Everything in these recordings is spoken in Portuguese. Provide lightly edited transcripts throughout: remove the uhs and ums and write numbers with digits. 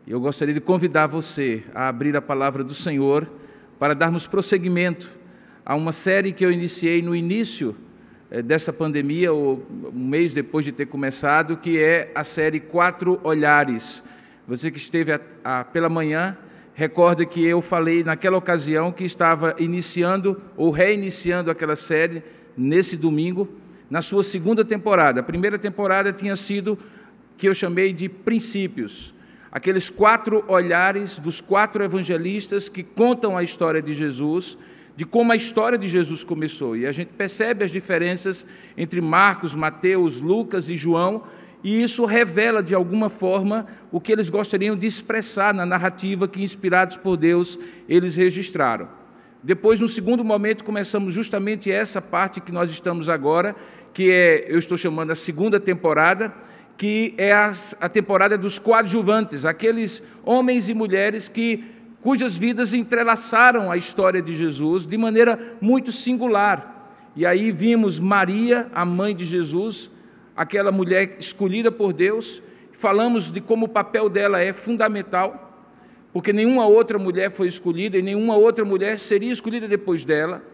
Eu gostaria de convidar você a abrir a palavra do Senhor para darmos prosseguimento a uma série que eu iniciei no início dessa pandemia, ou um mês depois de ter começado, que é a série 4 Olhares. Você que esteve pela manhã, recorda que eu falei naquela ocasião que estava iniciando ou reiniciando aquela série nesse domingo, na sua segunda temporada. A primeira temporada tinha sido que eu chamei de Princípios, aqueles 4 olhares dos 4 evangelistas que contam a história de Jesus, de como a história de Jesus começou. E a gente percebe as diferenças entre Marcos, Mateus, Lucas e João, e isso revela, de alguma forma, o que eles gostariam de expressar na narrativa que, inspirados por Deus, eles registraram. Depois, no segundo momento, começamos justamente essa parte que nós estamos agora, que eu estou chamando a segunda temporada, que é a temporada dos coadjuvantes, aqueles homens e mulheres cujas vidas entrelaçaram a história de Jesus de maneira muito singular. E aí vimos Maria, a mãe de Jesus, aquela mulher escolhida por Deus. Falamos de como o papel dela é fundamental, porque nenhuma outra mulher foi escolhida e nenhuma outra mulher seria escolhida depois dela.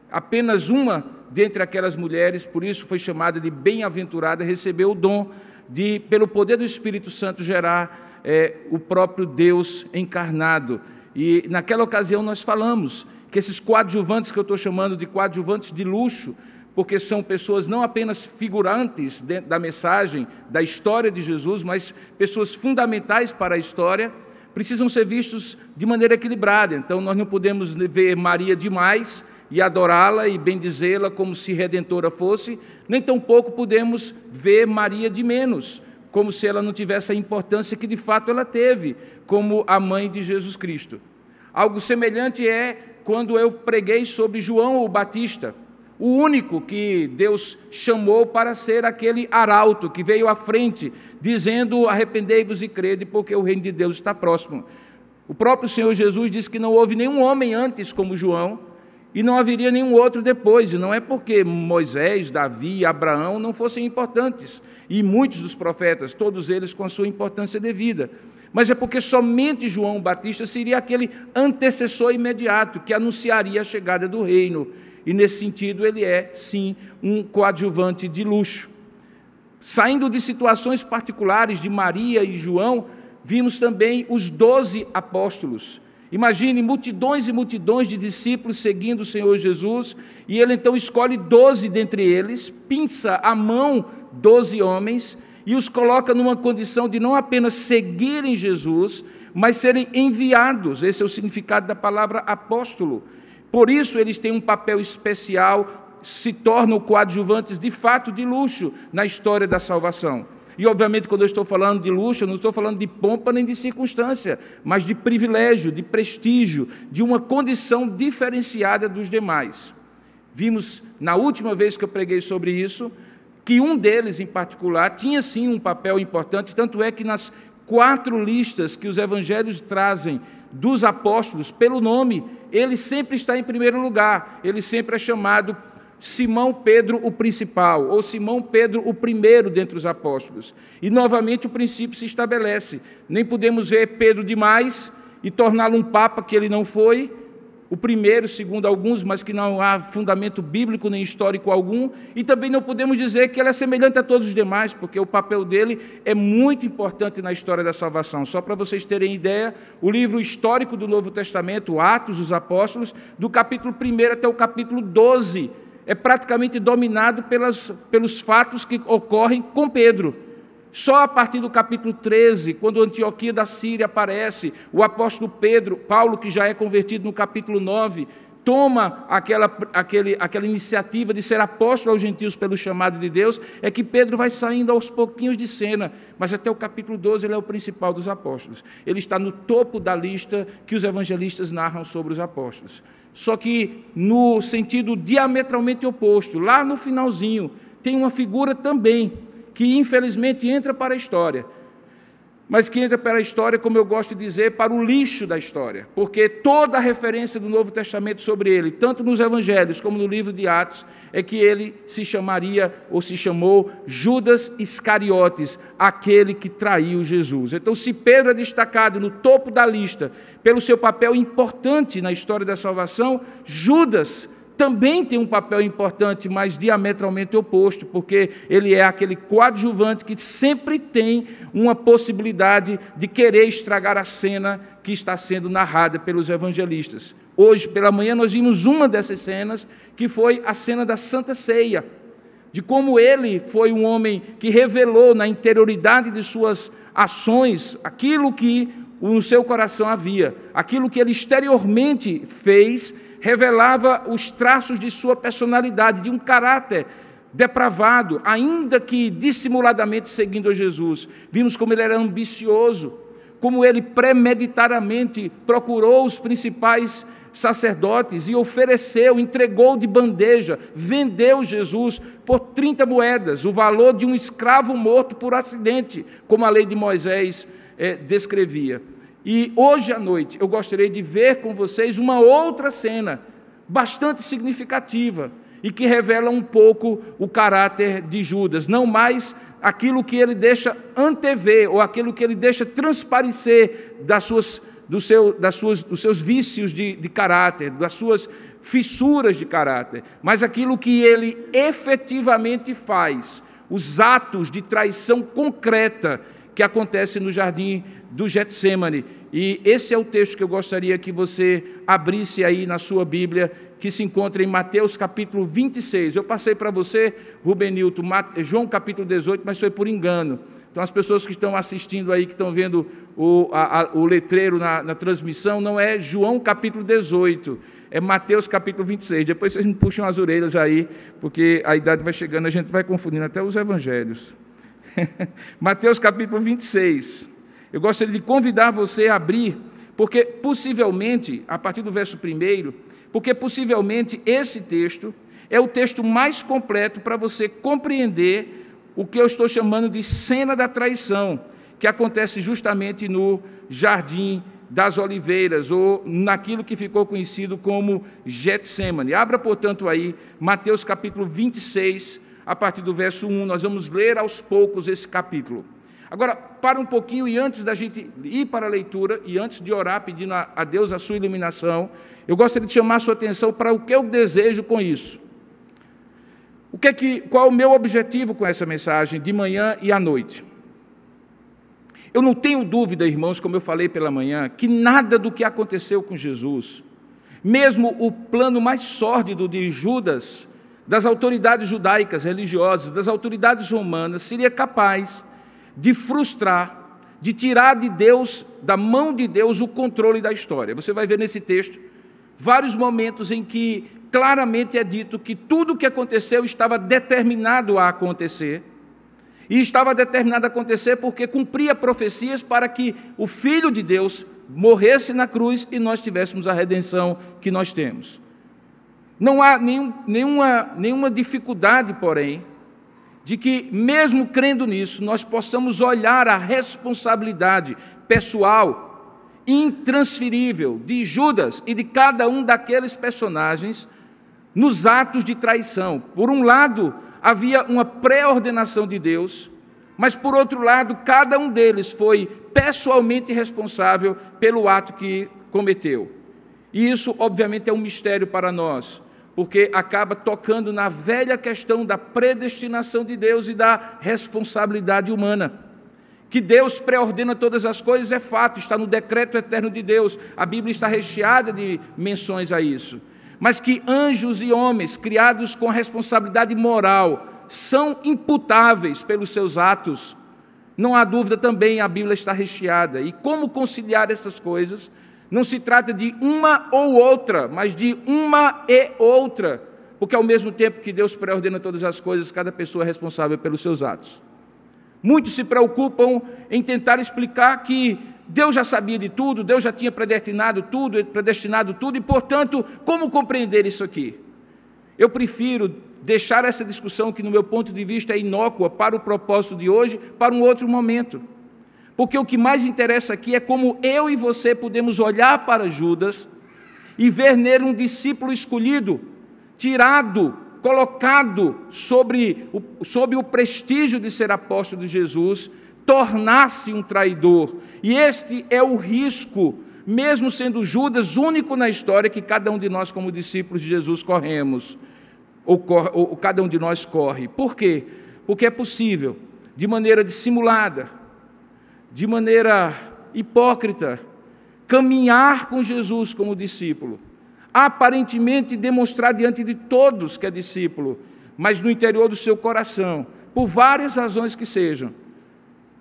Apenas uma dentre aquelas mulheres, por isso foi chamada de bem-aventurada, recebeu o dom de, pelo poder do Espírito Santo, gerar o próprio Deus encarnado. E naquela ocasião nós falamos que esses coadjuvantes, que eu estou chamando de coadjuvantes de luxo, porque são pessoas não apenas figurantes dentro da mensagem, da história de Jesus, mas pessoas fundamentais para a história, precisam ser vistos de maneira equilibrada. Então nós não podemos ver Maria demais e adorá-la e bendizê-la como se redentora fosse, nem tampouco podemos ver Maria de menos, como se ela não tivesse a importância que de fato ela teve, como a mãe de Jesus Cristo. Algo semelhante é quando eu preguei sobre João o Batista, o único que Deus chamou para ser aquele arauto que veio à frente, dizendo: arrependei-vos e crede, porque o reino de Deus está próximo. O próprio Senhor Jesus disse que não houve nenhum homem antes como João, e não haveria nenhum outro depois. E não é porque Moisés, Davi e Abraão não fossem importantes, e muitos dos profetas, todos eles com a sua importância devida, mas é porque somente João Batista seria aquele antecessor imediato que anunciaria a chegada do reino. E nesse sentido ele é, sim, um coadjuvante de luxo. Saindo de situações particulares de Maria e João, vimos também os 12 apóstolos. Imagine multidões e multidões de discípulos seguindo o Senhor Jesus, e ele então escolhe 12 dentre eles, pinça à mão 12 homens, e os coloca numa condição de não apenas seguirem Jesus, mas serem enviados. Esse é o significado da palavra apóstolo. Por isso eles têm um papel especial, se tornam coadjuvantes de fato de luxo na história da salvação. E, obviamente, quando eu estou falando de luxo, eu não estou falando de pompa nem de circunstância, mas de privilégio, de prestígio, de uma condição diferenciada dos demais. Vimos, na última vez que eu preguei sobre isso, que um deles, em particular, tinha sim um papel importante, tanto é que nas 4 listas que os evangelhos trazem dos apóstolos, pelo nome, ele sempre está em primeiro lugar, ele sempre é chamado Simão Pedro o principal, ou Simão Pedro o primeiro dentre os apóstolos. E novamente o princípio se estabelece. Nem podemos ver Pedro demais e torná-lo um papa que ele não foi, o primeiro, segundo alguns, mas que não há fundamento bíblico nem histórico algum, e também não podemos dizer que ele é semelhante a todos os demais, porque o papel dele é muito importante na história da salvação. Só para vocês terem ideia, o livro histórico do Novo Testamento, Atos dos Apóstolos, do capítulo 1 até o capítulo 12, é praticamente dominado pelos fatos que ocorrem com Pedro. Só a partir do capítulo 13, quando Antioquia da Síria aparece, o apóstolo Paulo, que já é convertido no capítulo 9, toma aquela iniciativa de ser apóstolo aos gentios pelo chamado de Deus, é que Pedro vai saindo aos pouquinhos de cena, mas até o capítulo 12 ele é o principal dos apóstolos. Ele está no topo da lista que os evangelistas narram sobre os apóstolos. Só que no sentido diametralmente oposto, lá no finalzinho, tem uma figura também que infelizmente entra para a história. mas que entra para a história, como eu gosto de dizer, para o lixo da história, porque toda a referência do Novo Testamento sobre ele, tanto nos Evangelhos como no livro de Atos, é que ele se chamaria, ou se chamou, Judas Iscariotes, aquele que traiu Jesus. Então, se Pedro é destacado no topo da lista pelo seu papel importante na história da salvação, Judas também tem um papel importante, mas diametralmente oposto, porque ele é aquele coadjuvante que sempre tem uma possibilidade de querer estragar a cena que está sendo narrada pelos evangelistas. Hoje, pela manhã, nós vimos uma dessas cenas, que foi a cena da Santa Ceia, de como ele foi um homem que revelou na interioridade de suas ações aquilo que no seu coração havia, aquilo que ele exteriormente fez, revelava os traços de sua personalidade, de um caráter depravado, ainda que dissimuladamente seguindo a Jesus. Vimos como ele era ambicioso, como ele premeditadamente procurou os principais sacerdotes e ofereceu, entregou de bandeja, vendeu Jesus por 30 moedas, o valor de um escravo morto por acidente, como a lei de Moisés descrevia. E hoje à noite eu gostaria de ver com vocês uma outra cena bastante significativa e que revela um pouco o caráter de Judas, não mais aquilo que ele deixa antever ou aquilo que ele deixa transparecer dos seus vícios de caráter, das suas fissuras de caráter, mas aquilo que ele efetivamente faz, os atos de traição concreta que acontece no jardim do Getsemane. E esse é o texto que eu gostaria que você abrisse aí na sua Bíblia, que se encontra em Mateus capítulo 26. Eu passei para você, Rubenilton, João capítulo 18, mas foi por engano. Então, as pessoas que estão assistindo aí, que estão vendo o letreiro na transmissão, não é João capítulo 18, é Mateus capítulo 26. Depois vocês me puxam as orelhas aí, porque a idade vai chegando, a gente vai confundindo até os evangelhos. Mateus capítulo 26. Eu gostaria de convidar você a abrir, porque possivelmente, a partir do verso 1, porque possivelmente esse texto é o texto mais completo para você compreender o que eu estou chamando de cena da traição, que acontece justamente no Jardim das Oliveiras, ou naquilo que ficou conhecido como Getsemane. Abra, portanto, aí Mateus capítulo 26, a partir do verso 1, nós vamos ler aos poucos esse capítulo. Agora, para um pouquinho, e antes da gente ir para a leitura, e antes de orar pedindo a Deus a sua iluminação, eu gostaria de chamar a sua atenção para o que eu desejo com isso. Qual é o meu objetivo com essa mensagem de manhã e à noite? Eu não tenho dúvida, irmãos, como eu falei pela manhã, que nada do que aconteceu com Jesus, mesmo o plano mais sórdido de Judas, das autoridades judaicas, religiosas, das autoridades romanas, seria capaz de frustrar, de tirar de Deus, da mão de Deus, o controle da história. Você vai ver nesse texto vários momentos em que claramente é dito que tudo o que aconteceu estava determinado a acontecer, e estava determinado a acontecer porque cumpria profecias para que o Filho de Deus morresse na cruz e nós tivéssemos a redenção que nós temos. Não há nenhuma dificuldade, porém, de que, mesmo crendo nisso, nós possamos olhar a responsabilidade pessoal, intransferível, de Judas e de cada um daqueles personagens nos atos de traição. Por um lado, havia uma pré-ordenação de Deus, mas, por outro lado, cada um deles foi pessoalmente responsável pelo ato que cometeu. E isso, obviamente, é um mistério para nós, porque acaba tocando na velha questão da predestinação de Deus e da responsabilidade humana. Que Deus pré-ordena todas as coisas é fato, está no decreto eterno de Deus, a Bíblia está recheada de menções a isso. Mas que anjos e homens criados com responsabilidade moral são imputáveis pelos seus atos, não há dúvida também, a Bíblia está recheada. E como conciliar essas coisas? Não se trata de uma ou outra, mas de uma e outra, porque ao mesmo tempo que Deus pré-ordena todas as coisas, cada pessoa é responsável pelos seus atos. Muitos se preocupam em tentar explicar que Deus já sabia de tudo, Deus já tinha predestinado tudo, e, portanto, como compreender isso aqui? Eu prefiro deixar essa discussão, que no meu ponto de vista é inócua para o propósito de hoje, para um outro momento. porque o que mais interessa aqui é como eu e você podemos olhar para Judas e ver nele um discípulo escolhido, tirado, colocado sob o prestígio de ser apóstolo de Jesus, tornar-se um traidor. E este é o risco, mesmo sendo Judas único na história, que cada um de nós, como discípulos de Jesus, corremos, ou cada um de nós corre. Por quê? Porque é possível, de maneira dissimulada, de maneira hipócrita, caminhar com Jesus como discípulo, aparentemente demonstrar diante de todos que é discípulo, mas no interior do seu coração, por várias razões que sejam,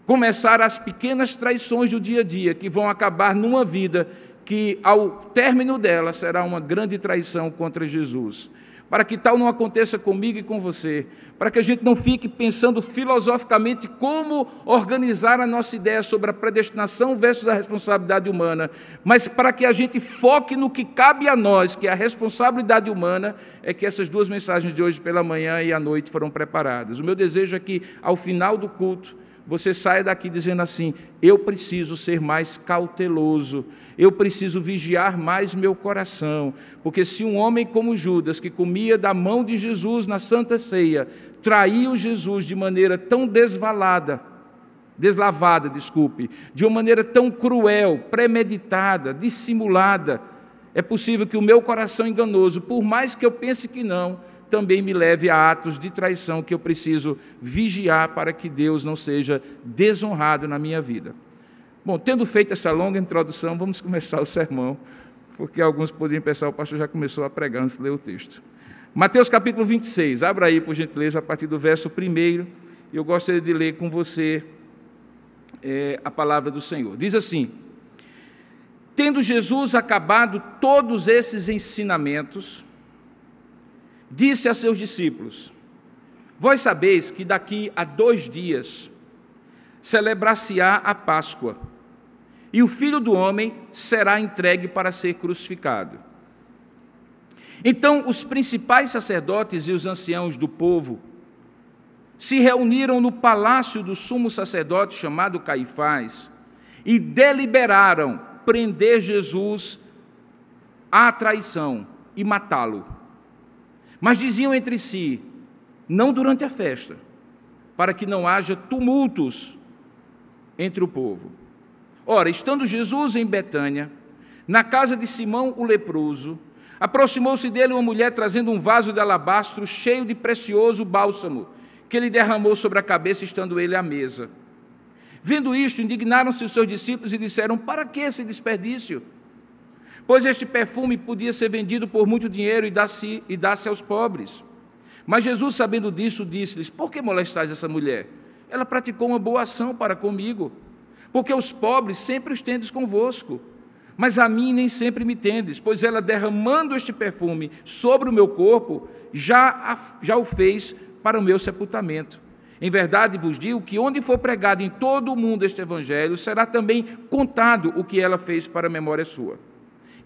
começar as pequenas traições do dia a dia, que vão acabar numa vida que, ao término dela, será uma grande traição contra Jesus. Para que tal não aconteça comigo e com você, para que a gente não fique pensando filosoficamente como organizar a nossa ideia sobre a predestinação versus a responsabilidade humana, mas para que a gente foque no que cabe a nós, que é a responsabilidade humana, é que essas duas mensagens de hoje pela manhã e à noite foram preparadas. O meu desejo é que, ao final do culto, você saia daqui dizendo assim: eu preciso ser mais cauteloso, eu preciso vigiar mais meu coração, porque se um homem como Judas, que comia da mão de Jesus na Santa Ceia, traiu Jesus de maneira tão deslavada, de uma maneira tão cruel, premeditada, dissimulada, é possível que o meu coração enganoso, por mais que eu pense que não, também me leve a atos de traição que eu preciso vigiar para que Deus não seja desonrado na minha vida. Bom, tendo feito essa longa introdução, vamos começar o sermão, porque alguns poderiam pensar, o pastor já começou a pregar antes de ler o texto. Mateus capítulo 26, abra aí, por gentileza, a partir do verso 1, e eu gostaria de ler com você a palavra do Senhor. Diz assim: tendo Jesus acabado todos esses ensinamentos, disse a seus discípulos: vós sabeis que daqui a 2 dias celebrar-se-á a Páscoa, e o Filho do Homem será entregue para ser crucificado. Então os principais sacerdotes e os anciãos do povo se reuniram no palácio do sumo sacerdote chamado Caifás e deliberaram prender Jesus à traição e matá-lo. Mas diziam entre si: não durante a festa, para que não haja tumultos entre o povo. Ora, estando Jesus em Betânia, na casa de Simão o leproso, aproximou-se dele uma mulher trazendo um vaso de alabastro cheio de precioso bálsamo, que ele derramou sobre a cabeça, estando ele à mesa. Vendo isto, indignaram-se os seus discípulos e disseram: para que esse desperdício? Pois este perfume podia ser vendido por muito dinheiro e dar-se aos pobres. Mas Jesus, sabendo disso, disse-lhes: por que molestais essa mulher? Ela praticou uma boa ação para comigo, porque os pobres sempre os tendes convosco, mas a mim nem sempre me tendes, pois ela, derramando este perfume sobre o meu corpo, já o fez para o meu sepultamento. Em verdade vos digo que onde for pregado em todo o mundo este evangelho, será também contado o que ela fez para a memória sua.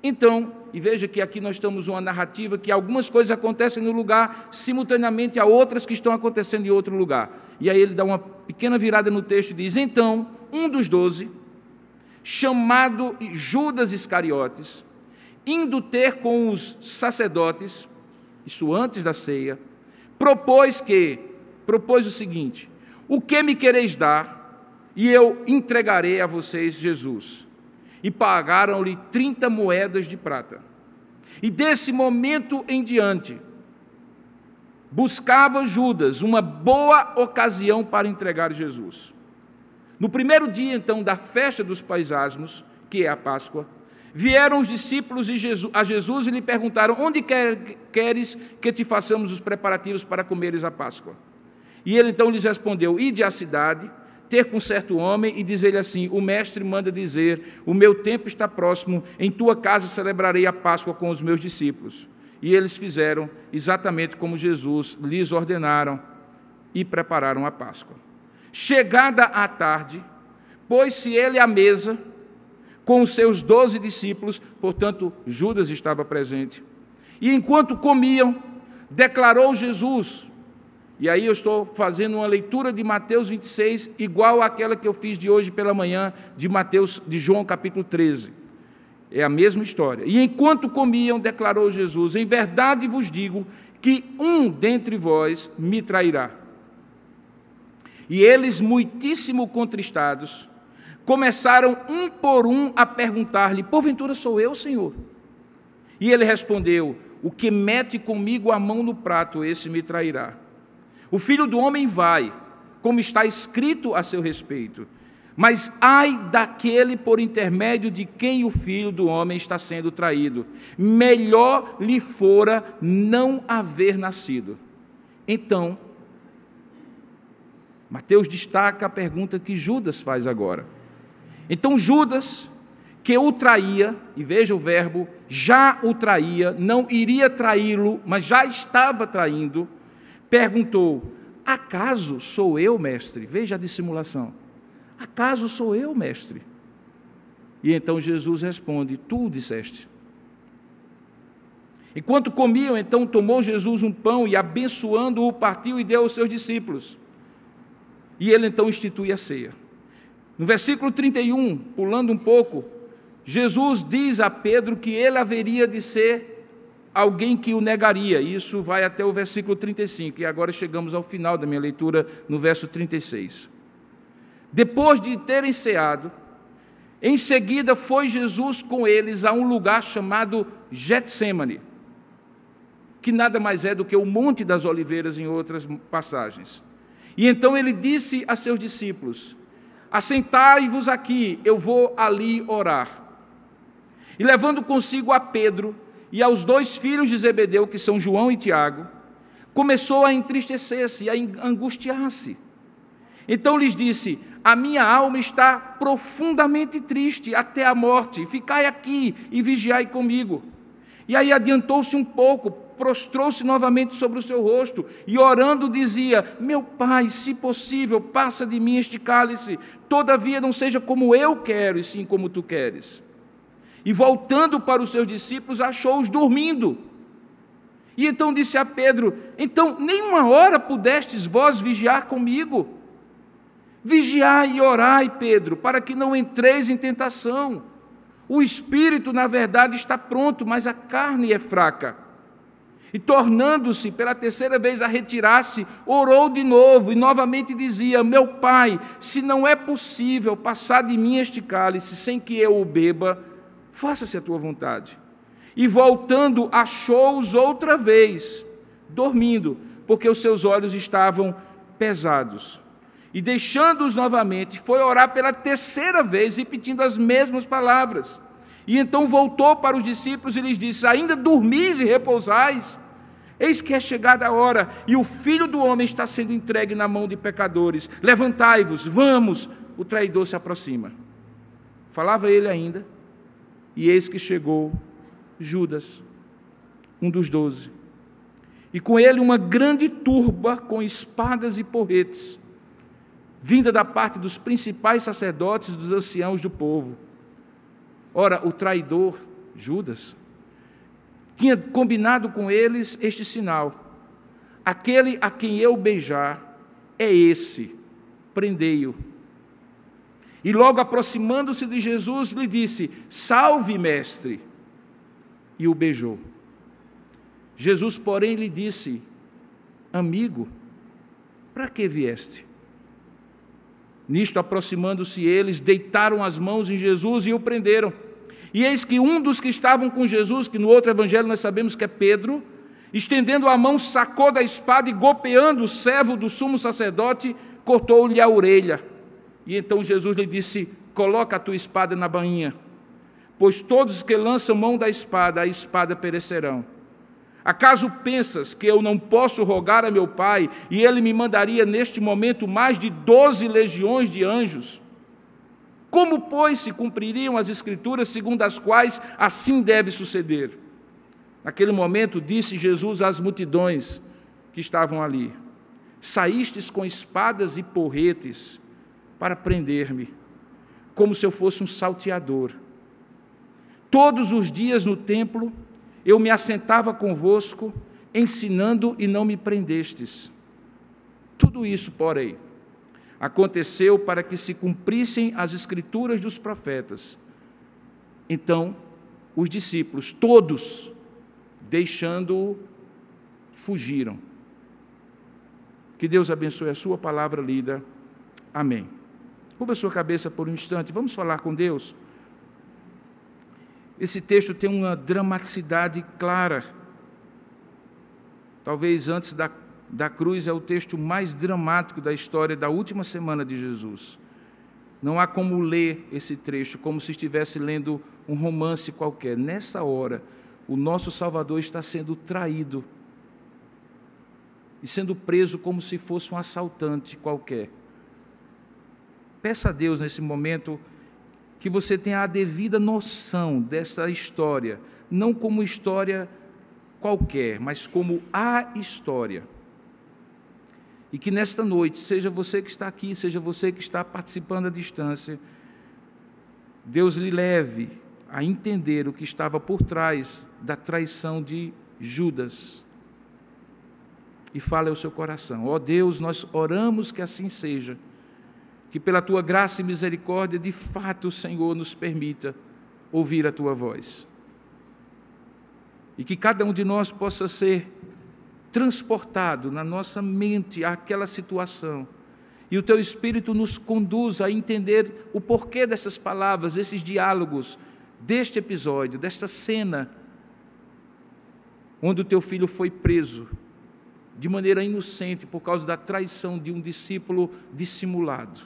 Então, e veja que aqui nós estamos uma narrativa que algumas coisas acontecem no lugar simultaneamente a outras que estão acontecendo em outro lugar. E aí ele dá uma pequena virada no texto e diz: então, um dos 12, chamado Judas Iscariotes, indo ter com os sacerdotes, isso antes da ceia, propôs o seguinte: o que me quereis dar, e eu entregarei a vocês Jesus. E pagaram-lhe 30 moedas de prata. E desse momento em diante, buscava Judas uma boa ocasião para entregar Jesus. No primeiro dia, então, da festa dos pães asmos, que é a Páscoa, vieram os discípulos a Jesus e lhe perguntaram: onde queres que te façamos os preparativos para comeres a Páscoa? E ele então lhes respondeu: ide à cidade, ter com certo homem e dizer-lhe assim: o mestre manda dizer, o meu tempo está próximo, em tua casa celebrarei a Páscoa com os meus discípulos. E eles fizeram exatamente como Jesus lhes ordenaram e prepararam a Páscoa. Chegada a tarde, pôs-se ele à mesa com os seus 12 discípulos, portanto Judas estava presente, e enquanto comiam, declarou Jesus, E aí eu estou fazendo uma leitura de Mateus 26, igual àquela que eu fiz de hoje pela manhã, de João capítulo 13. É a mesma história. E enquanto comiam, declarou Jesus: em verdade vos digo que um dentre vós me trairá. E eles, muitíssimo contristados, começaram um por um a perguntar-lhe: porventura sou eu, Senhor? E ele respondeu: o que mete comigo a mão no prato, esse me trairá. O Filho do Homem vai, como está escrito a seu respeito, mas ai daquele por intermédio de quem o Filho do Homem está sendo traído. Melhor lhe fora não haver nascido. Então, Mateus destaca a pergunta que Judas faz agora. Então Judas, que o traía, e veja o verbo, já o traía, não iria traí-lo, mas já estava traindo, perguntou: acaso sou eu, mestre? Veja a dissimulação. Acaso sou eu, mestre? E então Jesus responde: tu o disseste. Enquanto comiam, então tomou Jesus um pão e, abençoando-o, partiu e deu aos seus discípulos. E ele então institui a ceia. No versículo 31, pulando um pouco, Jesus diz a Pedro que ele haveria de ser alguém que o negaria. Isso vai até o versículo 35, e agora chegamos ao final da minha leitura, no verso 36. Depois de terem ceado, em seguida foi Jesus com eles a um lugar chamado Getsêmani, que nada mais é do que o Monte das Oliveiras em outras passagens. E então ele disse a seus discípulos: assentai-vos aqui, eu vou ali orar. E levando consigo a Pedro e aos 2 filhos de Zebedeu, que são João e Tiago, começou a entristecer-se e a angustiar-se. Então lhes disse: a minha alma está profundamente triste até a morte, ficai aqui e vigiai comigo. E aí adiantou-se um pouco, prostrou-se novamente sobre o seu rosto e orando dizia: meu Pai, se possível, passa de mim este cálice, todavia não seja como eu quero, e sim como tu queres. E voltando para os seus discípulos, achou-os dormindo. E então disse a Pedro: então nem uma hora pudestes vós vigiar comigo? Vigiai e orai, Pedro, para que não entreis em tentação. O espírito, na verdade, está pronto, mas a carne é fraca. E tornando-se pela 3ª vez a retirar-se, orou de novo e novamente dizia: meu Pai, se não é possível passar de mim este cálice sem que eu o beba, faça-se a tua vontade. E voltando, achou-os outra vez, dormindo, porque os seus olhos estavam pesados. E deixando-os novamente, foi orar pela 3ª vez, repetindo as mesmas palavras. E então voltou para os discípulos e lhes disse: ainda dormis e repousais? Eis que é chegada a hora, e o Filho do Homem está sendo entregue na mão de pecadores. Levantai-vos, vamos, o traidor se aproxima. Falava ele ainda, e eis que chegou Judas, um dos 12, e com ele uma grande turba com espadas e porretes, vinda da parte dos principais sacerdotes e dos anciãos do povo. Ora, o traidor, Judas, tinha combinado com eles este sinal: aquele a quem eu beijar é esse, prendei-o. E logo aproximando-se de Jesus, lhe disse: salve, mestre, e o beijou. Jesus, porém, lhe disse: amigo, para que vieste? Nisto, aproximando-se eles, deitaram as mãos em Jesus e o prenderam. E eis que um dos que estavam com Jesus, que no outro evangelho nós sabemos que é Pedro, estendendo a mão, sacou da espada e, golpeando o servo do sumo sacerdote, cortou-lhe a orelha. E então Jesus lhe disse: coloca a tua espada na bainha, pois todos os que lançam mão da espada, a espada perecerão. Acaso pensas que eu não posso rogar a meu Pai, e ele me mandaria neste momento mais de 12 legiões de anjos? Como, pois, se cumpririam as Escrituras segundo as quais assim deve suceder? Naquele momento disse Jesus às multidões que estavam ali: saístes com espadas e porretes para prender-me, como se eu fosse um salteador. Todos os dias no templo eu me assentava convosco, ensinando, e não me prendestes. Tudo isso, porém, aconteceu para que se cumprissem as Escrituras dos profetas. Então, os discípulos, todos, deixando-o, fugiram. Que Deus abençoe a sua palavra lida. Amém. Curva a sua cabeça por um instante, vamos falar com Deus. Esse texto tem uma dramaticidade clara. Talvez antes da cruz é o texto mais dramático da história da última semana de Jesus. Não há como ler esse trecho como se estivesse lendo um romance qualquer. Nessa hora, o nosso Salvador está sendo traído e sendo preso como se fosse um assaltante qualquer. Peça a Deus nesse momento que você tenha a devida noção dessa história, não como história qualquer, mas como a história. E que nesta noite, seja você que está aqui, seja você que está participando à distância, Deus lhe leve a entender o que estava por trás da traição de Judas. E fale ao seu coração: ó Deus, nós oramos que assim seja, que pela Tua graça e misericórdia, de fato, o Senhor nos permita ouvir a Tua voz. E que cada um de nós possa ser transportado na nossa mente àquela situação, e o Teu Espírito nos conduza a entender o porquê dessas palavras, desses diálogos, deste episódio, desta cena, onde o Teu Filho foi preso, de maneira inocente, por causa da traição de um discípulo dissimulado.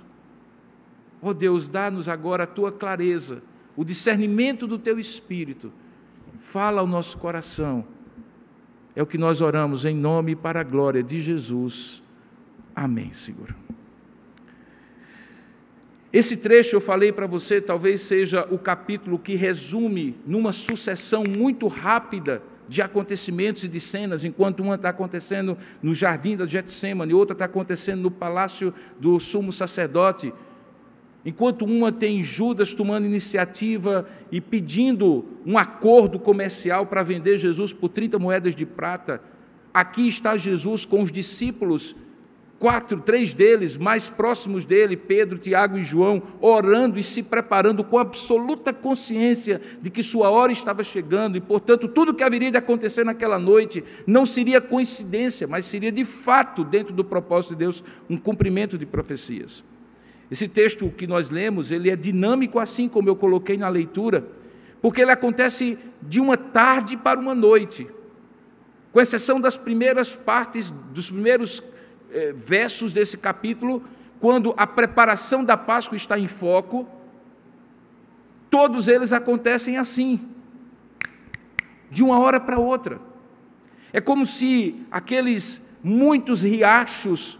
Ó Deus, dá-nos agora a Tua clareza, o discernimento do Teu Espírito. Fala ao nosso coração. É o que nós oramos em nome e para a glória de Jesus. Amém, Senhor. Esse trecho eu falei para você, talvez seja o capítulo que resume numa sucessão muito rápida de acontecimentos e de cenas, enquanto uma está acontecendo no jardim da Getsêmani, outra está acontecendo no palácio do sumo sacerdote, enquanto uma tem Judas tomando iniciativa e pedindo um acordo comercial para vender Jesus por 30 moedas de prata, aqui está Jesus com os discípulos, 3 deles mais próximos dele, Pedro, Tiago e João, orando e se preparando com absoluta consciência de que sua hora estava chegando e, portanto, tudo que haveria de acontecer naquela noite não seria coincidência, mas seria de fato, dentro do propósito de Deus, um cumprimento de profecias. Esse texto que nós lemos, ele é dinâmico assim como eu coloquei na leitura, porque ele acontece de uma tarde para uma noite, com exceção das primeiras partes, dos primeiros versos desse capítulo, quando a preparação da Páscoa está em foco. Todos eles acontecem assim, de uma hora para outra. É como se aqueles muitos riachos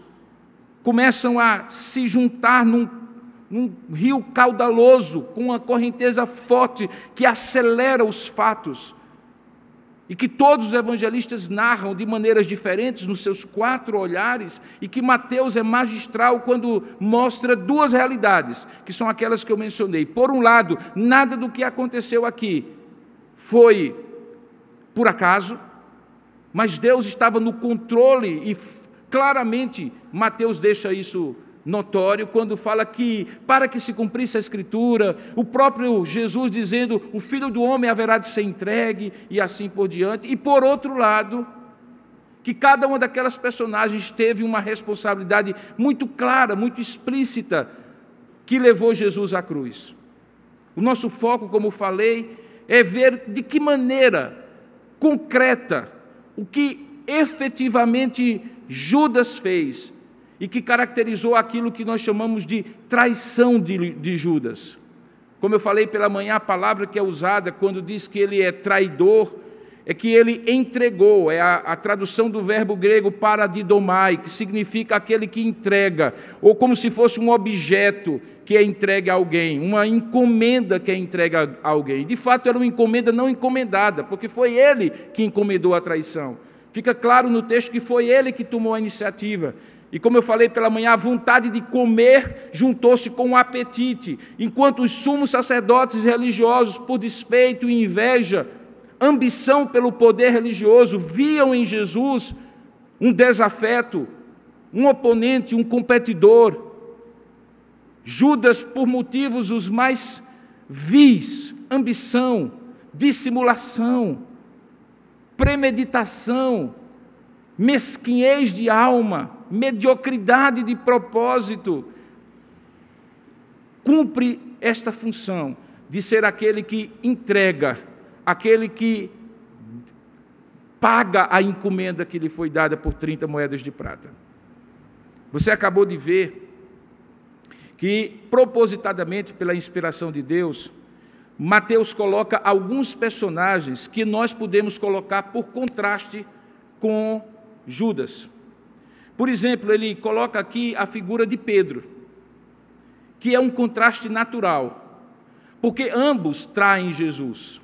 começam a se juntar num rio caudaloso, com uma correnteza forte que acelera os fatos, e que todos os evangelistas narram de maneiras diferentes nos seus 4 olhares, e que Mateus é magistral quando mostra 2 realidades, que são aquelas que eu mencionei. Por um lado, nada do que aconteceu aqui foi por acaso, mas Deus estava no controle, e claramente Mateus deixa isso notório quando fala que, para que se cumprisse a Escritura, o próprio Jesus dizendo: o Filho do Homem haverá de ser entregue, e assim por diante. E por outro lado, que cada uma daquelas personagens teve uma responsabilidade muito clara, muito explícita, que levou Jesus à cruz. O nosso foco, como falei, é ver de que maneira concreta o que efetivamente Judas fez e que caracterizou aquilo que nós chamamos de traição de Judas. Como eu falei pela manhã, a palavra que é usada quando diz que ele é traidor, é que ele entregou, é a tradução do verbo grego paradidomai, que significa aquele que entrega, ou como se fosse um objeto que é entregue a alguém, uma encomenda que é entregue a alguém. De fato, era uma encomenda não encomendada, porque foi ele que encomendou a traição. Fica claro no texto que foi ele que tomou a iniciativa. E como eu falei pela manhã, a vontade de comer juntou-se com o apetite, enquanto os sumos sacerdotes religiosos, por despeito e inveja, ambição pelo poder religioso, viam em Jesus um desafeto, um oponente, um competidor. Judas, por motivos os mais vis, ambição, dissimulação, premeditação, mesquinhez de alma, mediocridade de propósito, cumpre esta função de ser aquele que entrega, aquele que paga a encomenda que lhe foi dada por 30 moedas de prata. Você acabou de ver que, propositadamente, pela inspiração de Deus, Mateus coloca alguns personagens que nós podemos colocar por contraste com Judas. Por exemplo, ele coloca aqui a figura de Pedro, que é um contraste natural, porque ambos traem Jesus,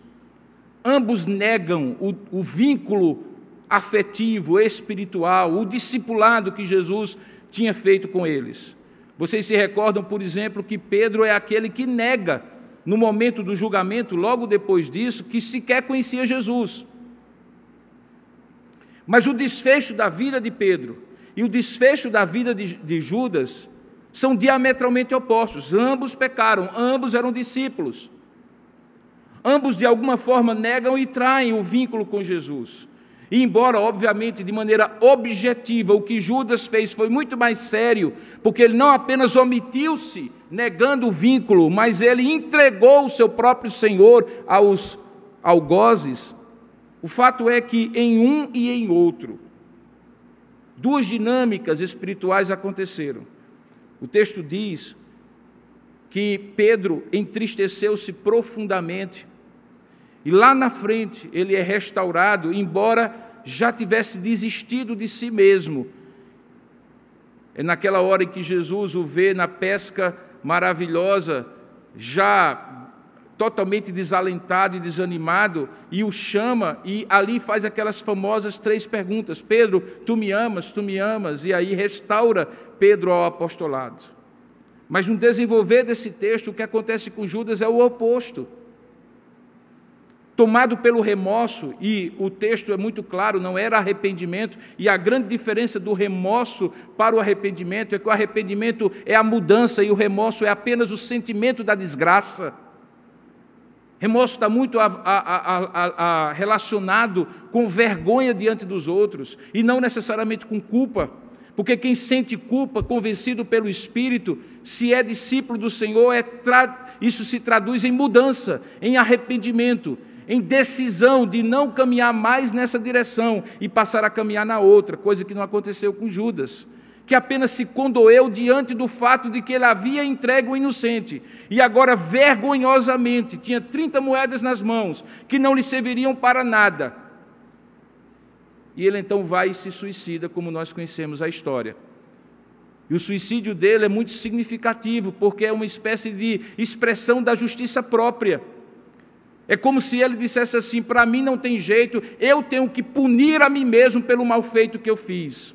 ambos negam o vínculo afetivo, espiritual, o discipulado que Jesus tinha feito com eles. Vocês se recordam, por exemplo, que Pedro é aquele que nega, no momento do julgamento, logo depois disso, que sequer conhecia Jesus. Mas o desfecho da vida de Pedro e o desfecho da vida de Judas são diametralmente opostos. Ambos pecaram, ambos eram discípulos. Ambos, de alguma forma, negam e traem o vínculo com Jesus. E embora, obviamente, de maneira objetiva, o que Judas fez foi muito mais sério, porque ele não apenas omitiu-se, negando o vínculo, mas ele entregou o seu próprio Senhor aos algozes. O fato é que em um e em outro, duas dinâmicas espirituais aconteceram. O texto diz que Pedro entristeceu-se profundamente, e lá na frente ele é restaurado, embora já tivesse desistido de si mesmo. É naquela hora em que Jesus o vê na pesca maravilhosa, já totalmente desalentado e desanimado, e o chama, e ali faz aquelas famosas 3 perguntas: Pedro, tu me amas? Tu me amas? E aí restaura Pedro ao apostolado. Mas no desenvolver desse texto, o que acontece com Judas é o oposto. Tomado pelo remorso, e o texto é muito claro, não era arrependimento, e a grande diferença do remorso para o arrependimento é que o arrependimento é a mudança e o remorso é apenas o sentimento da desgraça. Remorso está muito relacionado com vergonha diante dos outros, e não necessariamente com culpa, porque quem sente culpa, convencido pelo Espírito, se é discípulo do Senhor, isso se traduz em mudança, em arrependimento, em decisão de não caminhar mais nessa direção e passar a caminhar na outra, coisa que não aconteceu com Judas, que apenas se condoeu diante do fato de que ele havia entregue o inocente, e agora vergonhosamente tinha 30 moedas nas mãos, que não lhe serviriam para nada, e ele então vai e se suicida, como nós conhecemos a história. E o suicídio dele é muito significativo, porque é uma espécie de expressão da justiça própria. É como se ele dissesse assim: para mim não tem jeito, eu tenho que punir a mim mesmo pelo mal feito que eu fiz.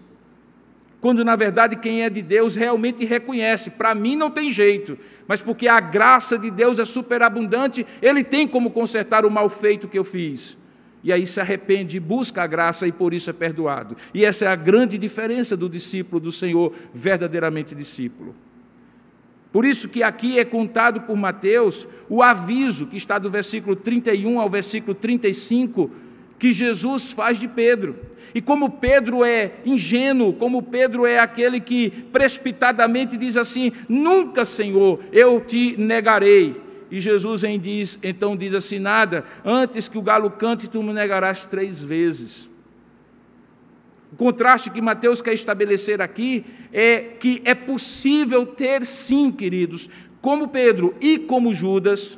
Quando, na verdade, quem é de Deus realmente reconhece: para mim não tem jeito, mas porque a graça de Deus é superabundante, Ele tem como consertar o mal feito que eu fiz. E aí se arrepende e busca a graça, e por isso é perdoado. E essa é a grande diferença do discípulo do Senhor, verdadeiramente discípulo. Por isso que aqui é contado por Mateus o aviso que está do versículo 31 ao versículo 35, que Jesus faz de Pedro. E como Pedro é ingênuo, como Pedro é aquele que precipitadamente diz assim: nunca, Senhor, eu te negarei. E Jesus então diz assim: nada, antes que o galo cante, tu me negarás 3 vezes. O contraste que Mateus quer estabelecer aqui é que é possível ter, sim, queridos, como Pedro e como Judas,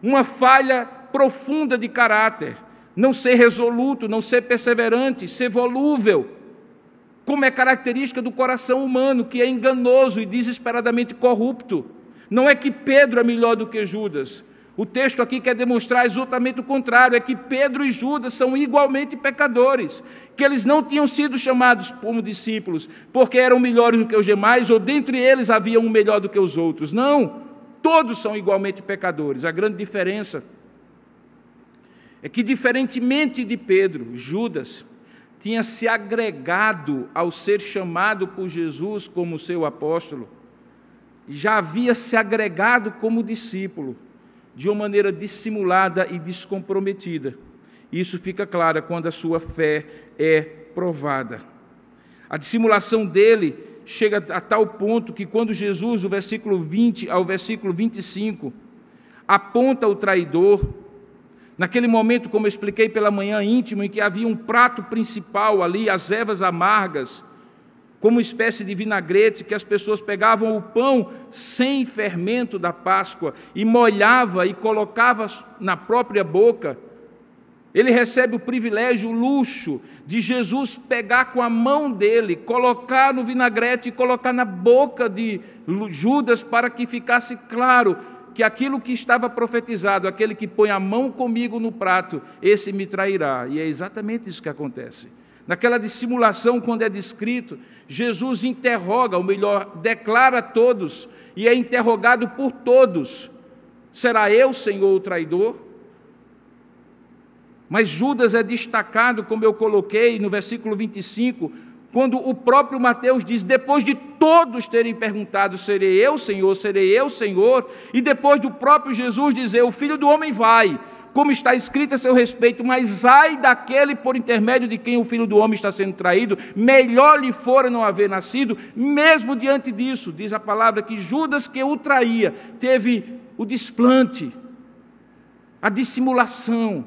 uma falha profunda de caráter, não ser resoluto, não ser perseverante, ser volúvel, como é característica do coração humano, que é enganoso e desesperadamente corrupto. Não é que Pedro é melhor do que Judas. O texto aqui quer demonstrar exatamente o contrário, é que Pedro e Judas são igualmente pecadores, que eles não tinham sido chamados como discípulos porque eram melhores do que os demais, ou dentre eles havia um melhor do que os outros. Não, todos são igualmente pecadores. A grande diferença é que, diferentemente de Pedro, Judas tinha se agregado ao ser chamado por Jesus como seu apóstolo, já havia se agregado como discípulo, de uma maneira dissimulada e descomprometida. Isso fica claro quando a sua fé é provada. A dissimulação dele chega a tal ponto que quando Jesus, do versículo 20 ao versículo 25, aponta o traidor, naquele momento, como eu expliquei pela manhã, íntimo, em que havia um prato principal ali, as ervas amargas, como uma espécie de vinagrete, que as pessoas pegavam o pão sem fermento da Páscoa e molhava e colocava na própria boca. Ele recebe o privilégio, o luxo de Jesus pegar com a mão dele, colocar no vinagrete e colocar na boca de Judas para que ficasse claro que aquilo que estava profetizado, aquele que põe a mão comigo no prato, esse me trairá. E é exatamente isso que acontece. Naquela dissimulação, quando é descrito, Jesus interroga, ou melhor, declara a todos, e é interrogado por todos: será eu, Senhor, o traidor? Mas Judas é destacado, como eu coloquei no versículo 25, quando o próprio Mateus diz, depois de todos terem perguntado, serei eu, Senhor, e depois do próprio Jesus dizer, o Filho do Homem vai, como está escrito a seu respeito, mas ai daquele por intermédio de quem o Filho do Homem está sendo traído, melhor lhe fora não haver nascido. Mesmo diante disso, diz a palavra que Judas, que o traía, teve o desplante, a dissimulação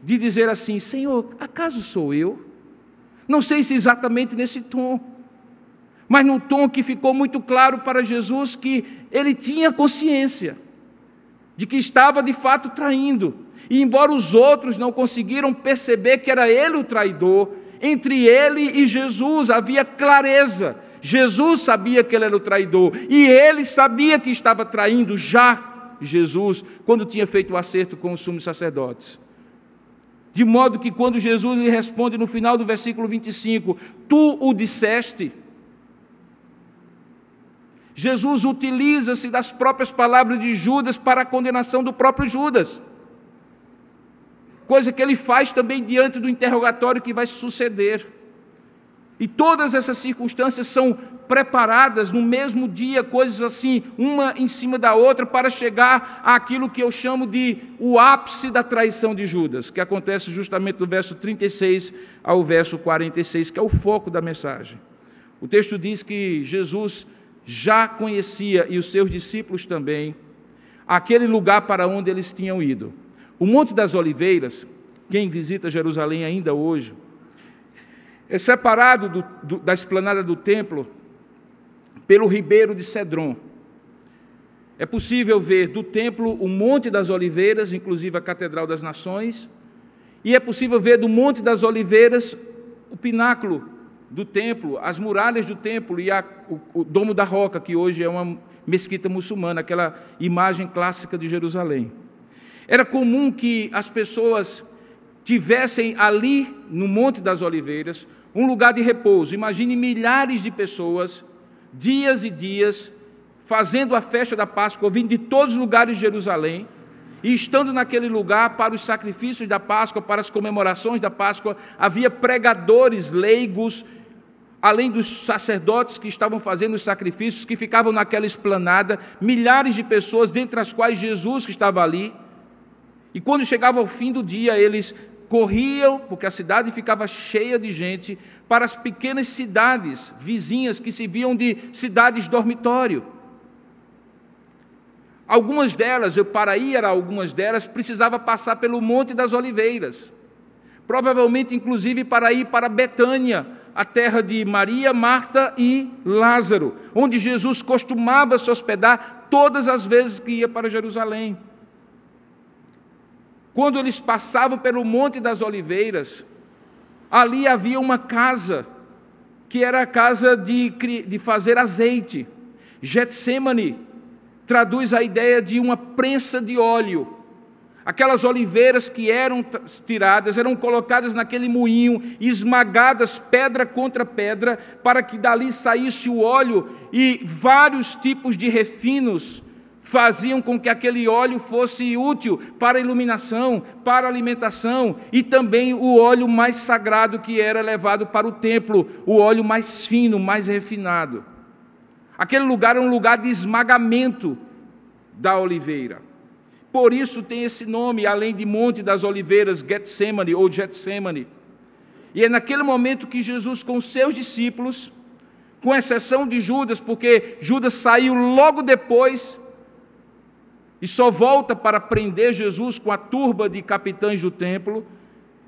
de dizer assim, Senhor, acaso sou eu? Não sei se exatamente nesse tom, mas num tom que ficou muito claro para Jesus que ele tinha consciência de que estava de fato traindo. E embora os outros não conseguiram perceber que era ele o traidor, entre ele e Jesus havia clareza. Jesus sabia que ele era o traidor e ele sabia que estava traindo já Jesus, quando tinha feito o acerto com os sumos sacerdotes. De modo que quando Jesus lhe responde no final do versículo 25, tu o disseste, Jesus utiliza-se das próprias palavras de Judas para a condenação do próprio Judas. Coisa que ele faz também diante do interrogatório que vai suceder. E todas essas circunstâncias são preparadas no mesmo dia, coisas assim, uma em cima da outra, para chegar àquilo que eu chamo de o ápice da traição de Judas, que acontece justamente do verso 36 ao verso 46, que é o foco da mensagem. O texto diz que Jesus já conhecia, e os seus discípulos também, aquele lugar para onde eles tinham ido. O Monte das Oliveiras, quem visita Jerusalém ainda hoje, é separado da esplanada do templo pelo ribeiro de Cedron. É possível ver do templo o Monte das Oliveiras, inclusive a Catedral das Nações, e é possível ver do Monte das Oliveiras o pináculo do templo, as muralhas do templo e o Domo da Roca, que hoje é uma mesquita muçulmana, aquela imagem clássica de Jerusalém. Era comum que as pessoas tivessem ali, no Monte das Oliveiras, um lugar de repouso. Imagine milhares de pessoas, dias e dias, fazendo a festa da Páscoa, vindo de todos os lugares de Jerusalém, e estando naquele lugar para os sacrifícios da Páscoa, para as comemorações da Páscoa, havia pregadores leigos, além dos sacerdotes que estavam fazendo os sacrifícios, que ficavam naquela esplanada, milhares de pessoas, dentre as quais Jesus que estava ali. E quando chegava ao fim do dia, eles corriam, porque a cidade ficava cheia de gente, para as pequenas cidades vizinhas que se viam de cidades dormitório. Algumas delas, para ir a algumas delas, precisava passar pelo Monte das Oliveiras. Provavelmente, inclusive, para ir para Betânia, a terra de Maria, Marta e Lázaro, onde Jesus costumava se hospedar todas as vezes que ia para Jerusalém. Quando eles passavam pelo Monte das Oliveiras, ali havia uma casa, que era a casa de fazer azeite. Getsemane traduz a ideia de uma prensa de óleo. Aquelas oliveiras que eram tiradas, eram colocadas naquele moinho, esmagadas pedra contra pedra, para que dali saísse o óleo e vários tipos de refinos faziam com que aquele óleo fosse útil para iluminação, para alimentação, e também o óleo mais sagrado que era levado para o templo, o óleo mais fino, mais refinado. Aquele lugar era um lugar de esmagamento da oliveira. Por isso tem esse nome, além de Monte das Oliveiras, Getsemane ou Getsemane. E é naquele momento que Jesus, com seus discípulos, com exceção de Judas, porque Judas saiu logo depois e só volta para prender Jesus com a turba de capitães do templo,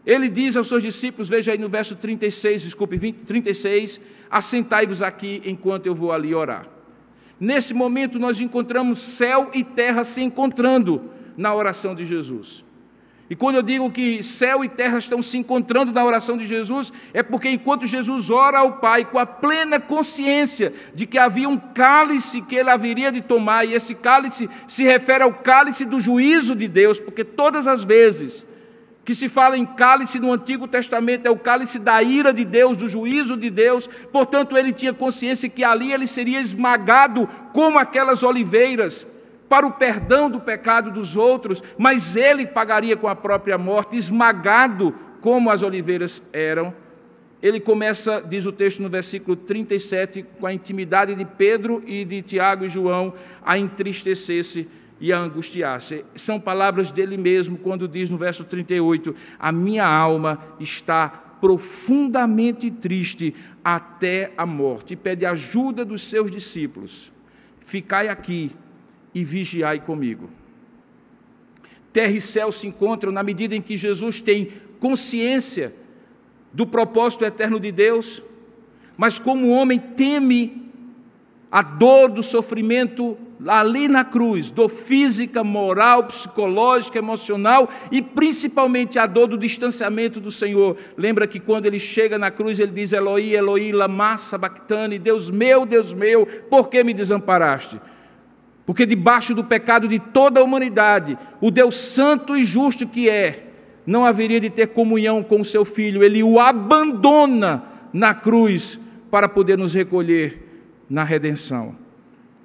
ele diz aos seus discípulos, veja aí no verso 36, assentai-vos aqui enquanto eu vou ali orar. Nesse momento nós encontramos céu e terra se encontrando na oração de Jesus. E quando eu digo que céu e terra estão se encontrando na oração de Jesus, é porque enquanto Jesus ora ao Pai com a plena consciência de que havia um cálice que ele haveria de tomar, e esse cálice se refere ao cálice do juízo de Deus, porque todas as vezes que se fala em cálice no Antigo Testamento é o cálice da ira de Deus, do juízo de Deus. Portanto, ele tinha consciência que ali ele seria esmagado como aquelas oliveiras, para o perdão do pecado dos outros, mas ele pagaria com a própria morte, esmagado como as oliveiras eram. Ele começa, diz o texto no versículo 37, com a intimidade de Pedro e de Tiago e João, a entristecer-se e a angustiar-se. São palavras dele mesmo, quando diz no verso 38, a minha alma está profundamente triste até a morte, e pede ajuda dos seus discípulos. Ficai aqui e vigiai comigo. Terra e céu se encontram na medida em que Jesus tem consciência do propósito eterno de Deus, mas como o homem teme a dor do sofrimento ali na cruz, dor física, moral, psicológica, emocional e principalmente a dor do distanciamento do Senhor. Lembra que quando ele chega na cruz ele diz, Eloi, Eloi, lama sabachthani, Deus meu, por que me desamparaste? Porque debaixo do pecado de toda a humanidade, o Deus santo e justo que é, não haveria de ter comunhão com o seu Filho. Ele o abandona na cruz para poder nos recolher na redenção.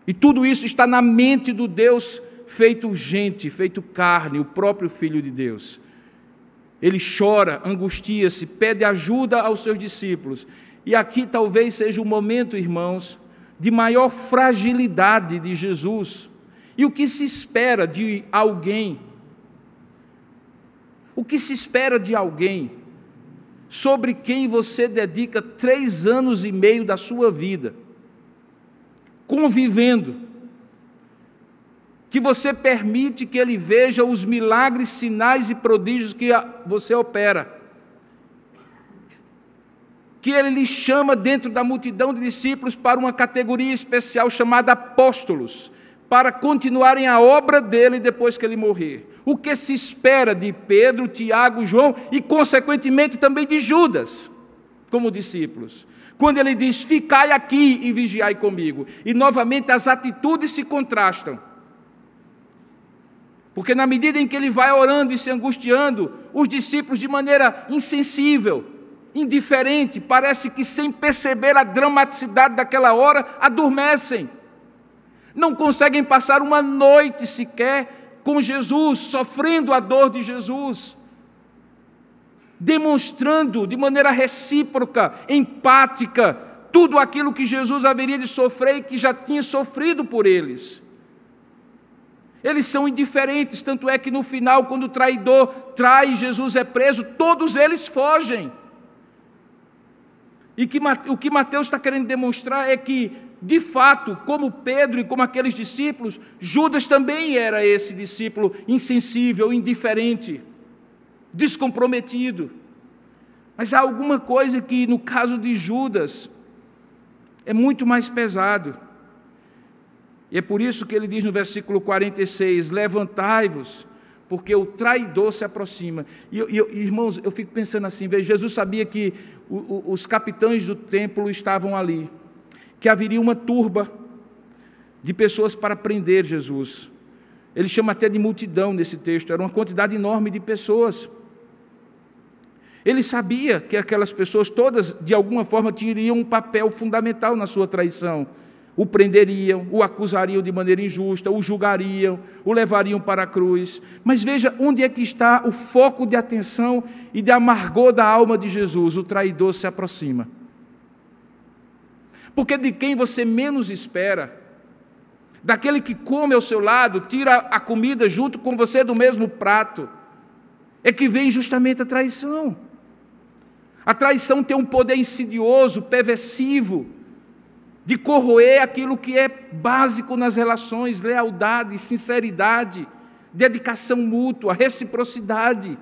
E tudo isso está na mente do Deus feito gente, feito carne, o próprio Filho de Deus. Ele chora, angustia-se, pede ajuda aos seus discípulos. E aqui talvez seja o momento, irmãos, de maior fragilidade de Jesus. E o que se espera de alguém? O que se espera de alguém sobre quem você dedica 3 anos e meio da sua vida, convivendo, que você permite que ele veja os milagres, sinais e prodígios que você opera, que ele lhe chama dentro da multidão de discípulos para uma categoria especial chamada apóstolos, para continuarem a obra dele depois que ele morrer. O que se espera de Pedro, Tiago, João e, consequentemente, também de Judas, como discípulos? Quando ele diz, ficai aqui e vigiai comigo. E, novamente, as atitudes se contrastam. Porque, na medida em que ele vai orando e se angustiando, os discípulos, de maneira insensível, indiferente, parece que sem perceber a dramaticidade daquela hora, adormecem. Não conseguem passar uma noite sequer com Jesus, sofrendo a dor de Jesus, demonstrando de maneira recíproca, empática, tudo aquilo que Jesus haveria de sofrer e que já tinha sofrido por eles. Eles são indiferentes, tanto é que no final, quando o traidor trai, Jesus é preso, todos eles fogem. E o que Mateus está querendo demonstrar é que, de fato, como Pedro e como aqueles discípulos, Judas também era esse discípulo insensível, indiferente, descomprometido. Mas há alguma coisa que, no caso de Judas, é muito mais pesado. E é por isso que ele diz no versículo 46, levantai-vos, porque o traidor se aproxima. E irmãos, eu fico pensando assim, veja, Jesus sabia que os capitães do templo estavam ali, que haveria uma turba de pessoas para prender Jesus. Ele chama até de multidão nesse texto, era uma quantidade enorme de pessoas. Ele sabia que aquelas pessoas todas, de alguma forma, teriam um papel fundamental na sua traição. O prenderiam, o acusariam de maneira injusta, o julgariam, o levariam para a cruz. Mas veja onde é que está o foco de atenção e de amargor da alma de Jesus. O traidor se aproxima. Porque de quem você menos espera, daquele que come ao seu lado, tira a comida junto com você do mesmo prato, é que vem justamente a traição. A traição tem um poder insidioso, perversivo, de corroer aquilo que é básico nas relações: lealdade, sinceridade, dedicação mútua, reciprocidade.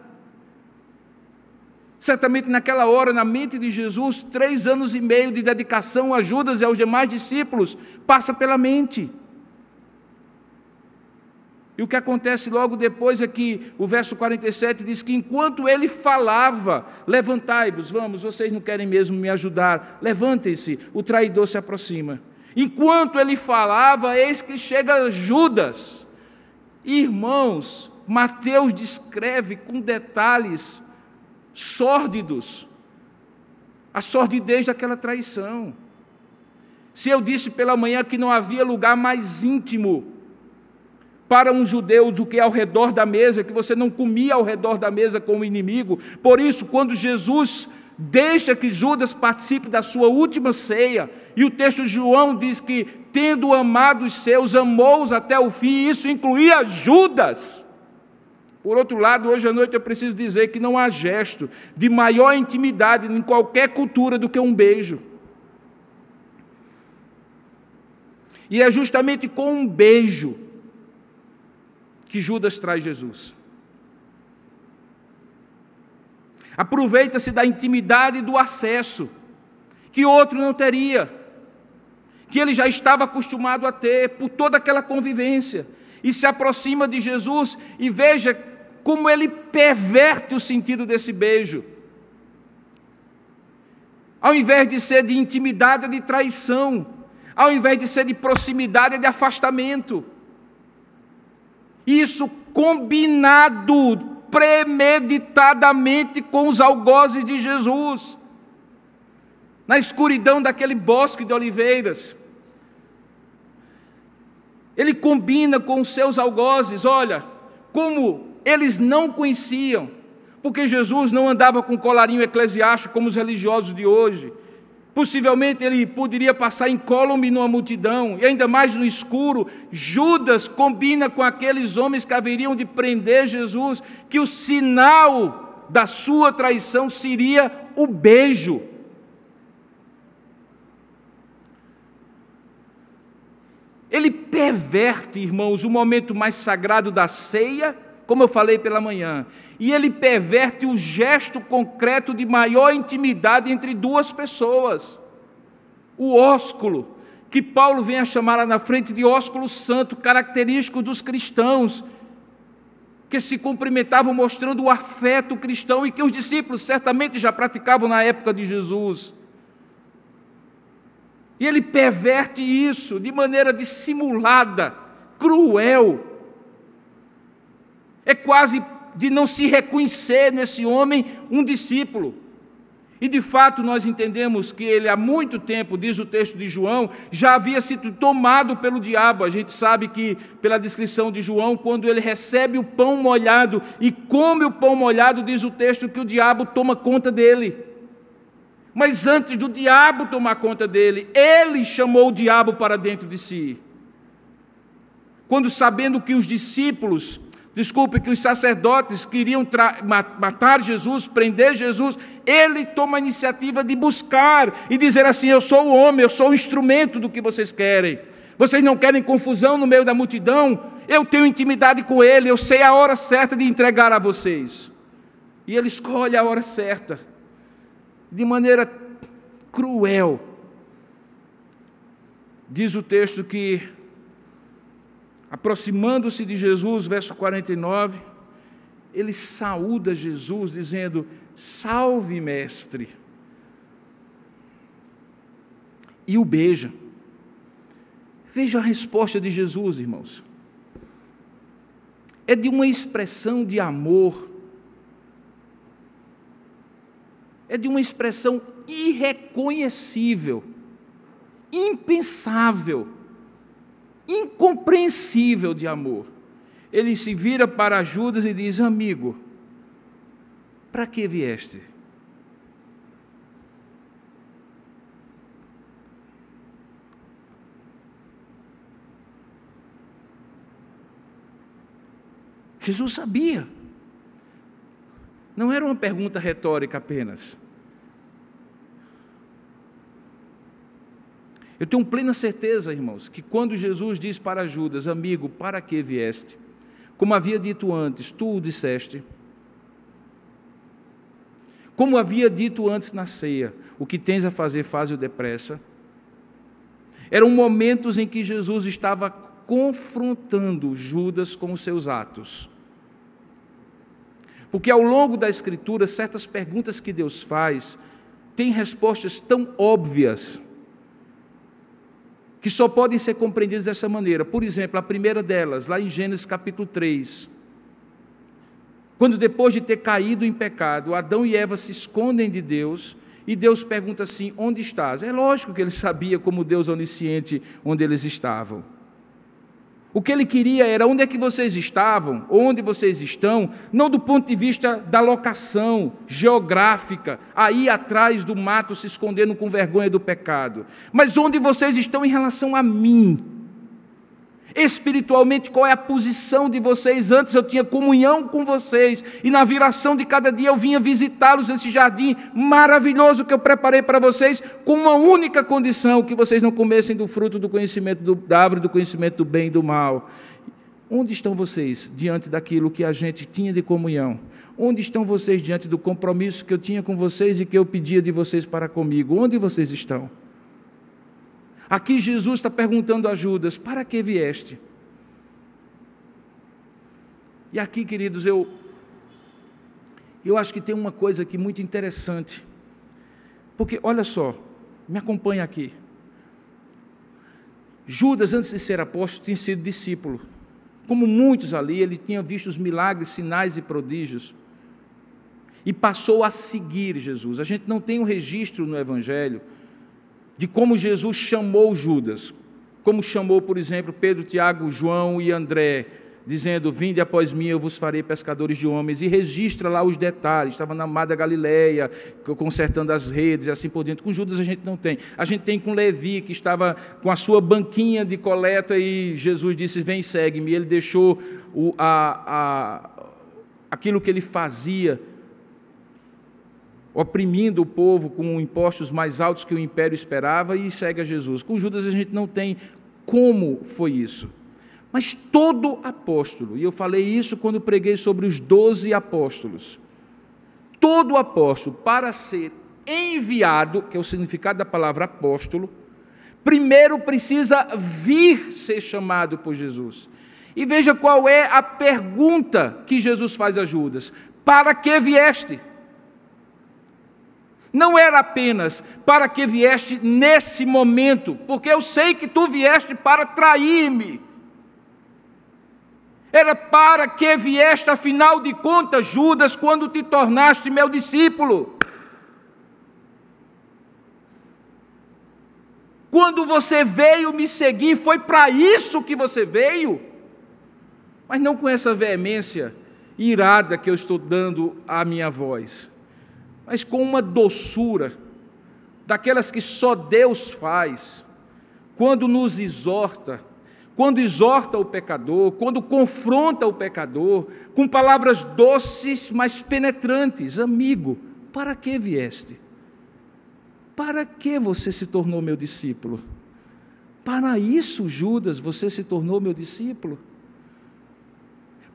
Certamente naquela hora, na mente de Jesus, 3 anos e meio de dedicação a Judas e aos demais discípulos passa pela mente. E o que acontece logo depois é que o verso 47 diz que enquanto ele falava, levantai-vos, vamos, vocês não querem mesmo me ajudar, levantem-se, o traidor se aproxima. Enquanto ele falava, eis que chega Judas. Irmãos, Mateus descreve com detalhes sórdidos a sordidez daquela traição. Se eu disse pela manhã que não havia lugar mais íntimo para um judeu do que ao redor da mesa, que você não comia ao redor da mesa com o inimigo. Por isso, quando Jesus deixa que Judas participe da sua última ceia, e o texto de João diz que, tendo amado os seus, amou-os até o fim, e isso incluía Judas. Por outro lado, hoje à noite eu preciso dizer que não há gesto de maior intimidade em qualquer cultura do que um beijo. E é justamente com um beijo que Judas traz Jesus. Aproveita-se da intimidade e do acesso que outro não teria, que ele já estava acostumado a ter por toda aquela convivência, e se aproxima de Jesus, e veja como ele perverte o sentido desse beijo. Ao invés de ser de intimidade, é de traição. Ao invés de ser de proximidade, é de afastamento. Isso combinado, premeditadamente com os algozes de Jesus, na escuridão daquele bosque de oliveiras. Ele combina com os seus algozes, olha, como eles não conheciam, porque Jesus não andava com colarinho eclesiástico como os religiosos de hoje. Possivelmente ele poderia passar incólume numa multidão, e ainda mais no escuro. Judas combina com aqueles homens que haveriam de prender Jesus, que o sinal da sua traição seria o beijo. Ele perverte, irmãos, o momento mais sagrado da ceia, como eu falei pela manhã, e ele perverte o gesto concreto de maior intimidade entre duas pessoas. O ósculo, que Paulo vem a chamar lá na frente de ósculo santo, característico dos cristãos, que se cumprimentavam mostrando o afeto cristão e que os discípulos certamente já praticavam na época de Jesus. E ele perverte isso de maneira dissimulada, cruel. É quase de não se reconhecer nesse homem um discípulo. E de fato nós entendemos que ele há muito tempo, diz o texto de João, já havia sido tomado pelo diabo. A gente sabe que, pela descrição de João, quando ele recebe o pão molhado e come o pão molhado, diz o texto que o diabo toma conta dele. Mas antes do diabo tomar conta dele, ele chamou o diabo para dentro de si. Quando, sabendo que os discípulos, que os sacerdotes queriam matar Jesus, prender Jesus, ele toma a iniciativa de buscar e dizer assim: eu sou o homem, eu sou o instrumento do que vocês querem. Vocês não querem confusão no meio da multidão? Eu tenho intimidade com ele, eu sei a hora certa de entregar a vocês. E ele escolhe a hora certa, de maneira cruel. Diz o texto que, aproximando-se de Jesus, verso 49, ele saúda Jesus, dizendo: salve, mestre. E o beija. Veja a resposta de Jesus, irmãos. É de uma expressão de amor, é de uma expressão irreconhecível, impensável, incompreensível de amor. Ele se vira para Judas e diz: amigo, para que vieste? Jesus sabia. Não era uma pergunta retórica apenas. Eu tenho plena certeza, irmãos, que quando Jesus diz para Judas: amigo, para que vieste? Como havia dito antes, tu o disseste. Como havia dito antes na ceia, o que tens a fazer, faze-o depressa. Eram momentos em que Jesus estava confrontando Judas com os seus atos. Porque ao longo da Escritura, certas perguntas que Deus faz têm respostas tão óbvias que só podem ser compreendidas dessa maneira. Por exemplo, a primeira delas, lá em Gênesis capítulo 3, quando depois de ter caído em pecado, Adão e Eva se escondem de Deus, e Deus pergunta assim: onde estás? É lógico que ele sabia, como Deus onisciente, onde eles estavam. O que ele queria era: onde é que vocês estavam, onde vocês estão, não do ponto de vista da locação geográfica, aí atrás do mato se escondendo com vergonha do pecado, mas onde vocês estão em relação a mim. Espiritualmente, qual é a posição de vocês? Antes eu tinha comunhão com vocês, e na viração de cada dia eu vinha visitá-los nesse jardim maravilhoso que eu preparei para vocês, com uma única condição: que vocês não comessem do fruto do conhecimento da árvore do conhecimento do bem e do mal. Onde estão vocês diante daquilo que a gente tinha de comunhão? Onde estão vocês diante do compromisso que eu tinha com vocês e que eu pedia de vocês para comigo? Onde vocês estão? Aqui Jesus está perguntando a Judas: para que vieste? E aqui, queridos, eu acho que tem uma coisa aqui muito interessante. Porque, olha só, me acompanha aqui. Judas, antes de ser apóstolo, tinha sido discípulo. Como muitos ali, ele tinha visto os milagres, sinais e prodígios. E passou a seguir Jesus. A gente não tem um registro no Evangelho de como Jesus chamou Judas, como chamou, por exemplo, Pedro, Tiago, João e André, dizendo: vinde após mim, eu vos farei pescadores de homens, e registra lá os detalhes. Estava na mar da Galileia, consertando as redes e assim por diante. Com Judas a gente não tem. A gente tem com Levi, que estava com a sua banquinha de coleta, e Jesus disse: vem, segue-me. Ele deixou aquilo que ele fazia, oprimindo o povo com impostos mais altos que o império esperava, e segue a Jesus. Com Judas a gente não tem como foi isso. Mas todo apóstolo, e eu falei isso quando preguei sobre os 12 apóstolos, todo apóstolo, para ser enviado, que é o significado da palavra apóstolo, primeiro precisa vir ser chamado por Jesus. E veja qual é a pergunta que Jesus faz a Judas: para que vieste? Não era apenas para que vieste nesse momento, porque eu sei que tu vieste para trair-me. Era para que vieste, afinal de contas, Judas, quando te tornaste meu discípulo. Quando você veio me seguir, foi para isso que você veio? Mas não com essa veemência irada que eu estou dando à minha voz, mas com uma doçura, daquelas que só Deus faz, quando nos exorta, quando exorta o pecador, quando confronta o pecador, com palavras doces, mas penetrantes: amigo, para que vieste? Para que você se tornou meu discípulo? Para isso, Judas, você se tornou meu discípulo?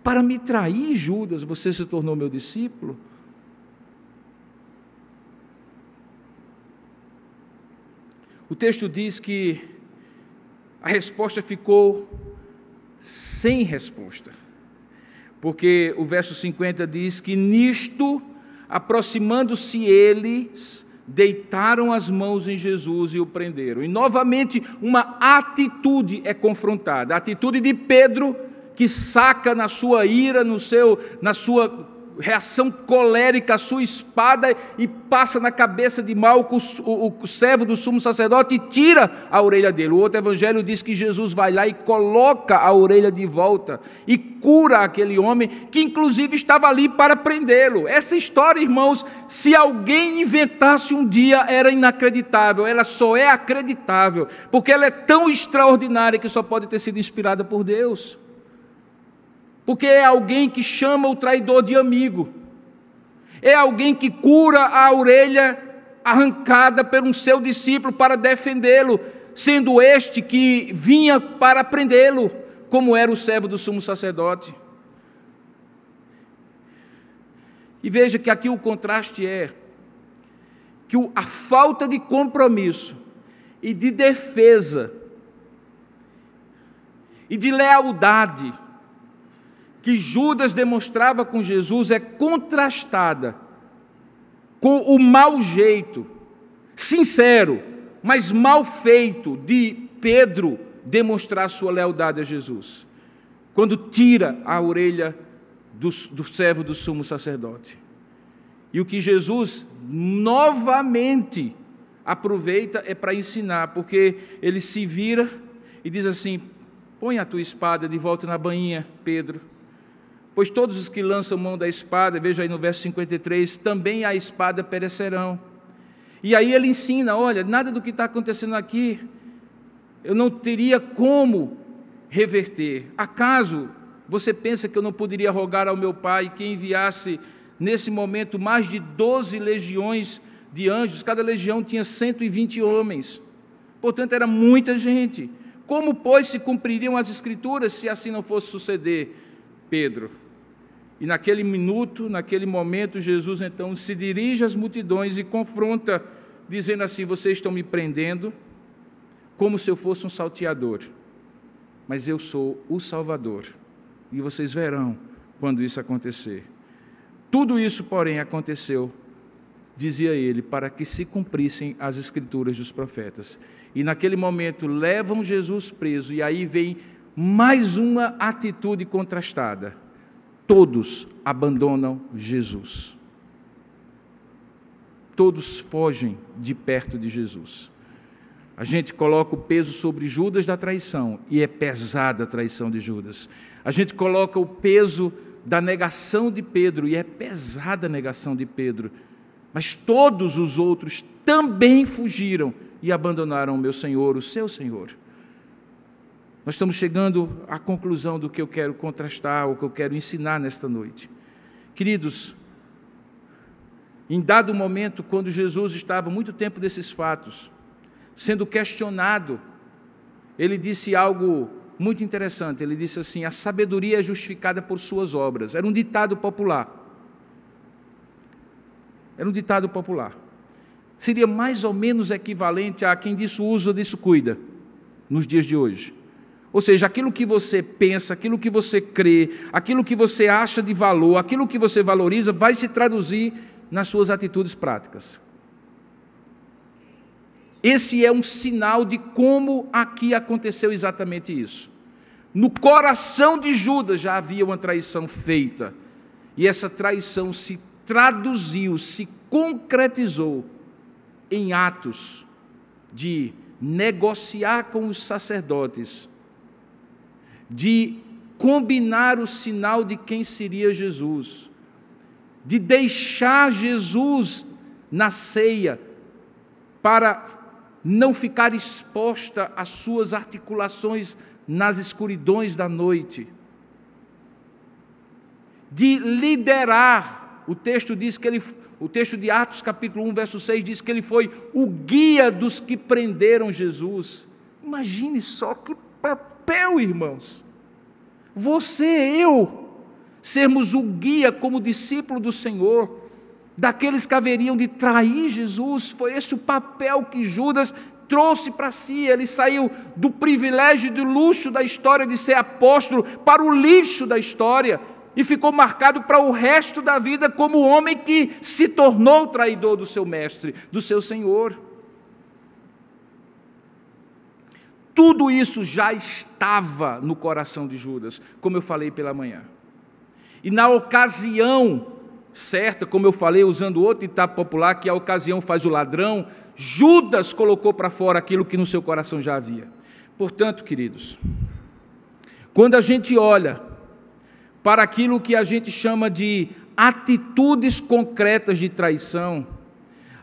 Para me trair, Judas, você se tornou meu discípulo? O texto diz que a resposta ficou sem resposta, porque o verso 50 diz que nisto, aproximando-se eles, deitaram as mãos em Jesus e o prenderam. E novamente uma atitude é confrontada, a atitude de Pedro, que saca na sua ira, na sua reação colérica, a sua espada e passa na cabeça de Malco, o servo do sumo sacerdote, e tira a orelha dele. O outro evangelho diz que Jesus vai lá e coloca a orelha de volta e cura aquele homem que inclusive estava ali para prendê-lo. Essa história, irmãos, se alguém inventasse um dia, era inacreditável. Ela só é acreditável porque ela é tão extraordinária que só pode ter sido inspirada por Deus. Porque é alguém que chama o traidor de amigo. É alguém que cura a orelha arrancada por um seu discípulo para defendê-lo, sendo este que vinha para prendê-lo, como era o servo do sumo sacerdote. E veja que aqui o contraste é que a falta de compromisso e de defesa e de lealdade que Judas demonstrava com Jesus é contrastada com o mau jeito, sincero, mas mal feito de Pedro demonstrar sua lealdade a Jesus, quando tira a orelha do servo do sumo sacerdote. E o que Jesus novamente aproveita é para ensinar, porque ele se vira e diz assim: põe a tua espada de volta na bainha, Pedro. Pois todos os que lançam mão da espada, veja aí no verso 53, também a espada perecerão. E aí ele ensina: olha, nada do que está acontecendo aqui, eu não teria como reverter. Acaso você pensa que eu não poderia rogar ao meu Pai que enviasse nesse momento mais de 12 legiões de anjos? Cada legião tinha 120 homens. Portanto, era muita gente. Como, pois, se cumpririam as Escrituras se assim não fosse suceder, Pedro? E naquele minuto, naquele momento, Jesus então se dirige às multidões e confronta, dizendo assim: vocês estão me prendendo como se eu fosse um salteador, mas eu sou o Salvador, e vocês verão quando isso acontecer. Tudo isso, porém, aconteceu, dizia ele, para que se cumprissem as Escrituras dos profetas. E naquele momento levam Jesus preso, e aí vem mais uma atitude contrastada. Todos abandonam Jesus. Todos fogem de perto de Jesus. A gente coloca o peso sobre Judas da traição, e é pesada a traição de Judas. A gente coloca o peso da negação de Pedro, e é pesada a negação de Pedro. Mas todos os outros também fugiram e abandonaram o meu Senhor, o seu Senhor. Nós estamos chegando à conclusão do que eu quero contrastar, o que eu quero ensinar nesta noite. Queridos, em dado momento, quando Jesus estava muito tempo desses fatos, sendo questionado, ele disse algo muito interessante. Ele disse assim: a sabedoria é justificada por suas obras. Era um ditado popular. Era um ditado popular. Seria mais ou menos equivalente a quem disso usa, disso cuida, nos dias de hoje. Ou seja, aquilo que você pensa, aquilo que você crê, aquilo que você acha de valor, aquilo que você valoriza, vai se traduzir nas suas atitudes práticas. Esse é um sinal de como aqui aconteceu exatamente isso. No coração de Judas já havia uma traição feita, e essa traição se traduziu, se concretizou em atos de negociar com os sacerdotes, de combinar o sinal de quem seria Jesus, de deixar Jesus na ceia para não ficar exposta às suas articulações nas escuridões da noite, de liderar. O texto diz que o texto de Atos capítulo 1, verso 6 diz que ele foi o guia dos que prenderam Jesus. Imagine só que papel, irmãos. Você e eu sermos o guia como discípulo do Senhor, daqueles que haveriam de trair Jesus. Foi esse o papel que Judas trouxe para si. Ele saiu do privilégio e do luxo da história de ser apóstolo para o lixo da história, e ficou marcado para o resto da vida como o homem que se tornou traidor do seu mestre, do seu Senhor. Tudo isso já estava no coração de Judas, como eu falei pela manhã. E na ocasião certa, como eu falei, usando outro ditado popular, que a ocasião faz o ladrão, Judas colocou para fora aquilo que no seu coração já havia. Portanto, queridos, quando a gente olha para aquilo que a gente chama de atitudes concretas de traição,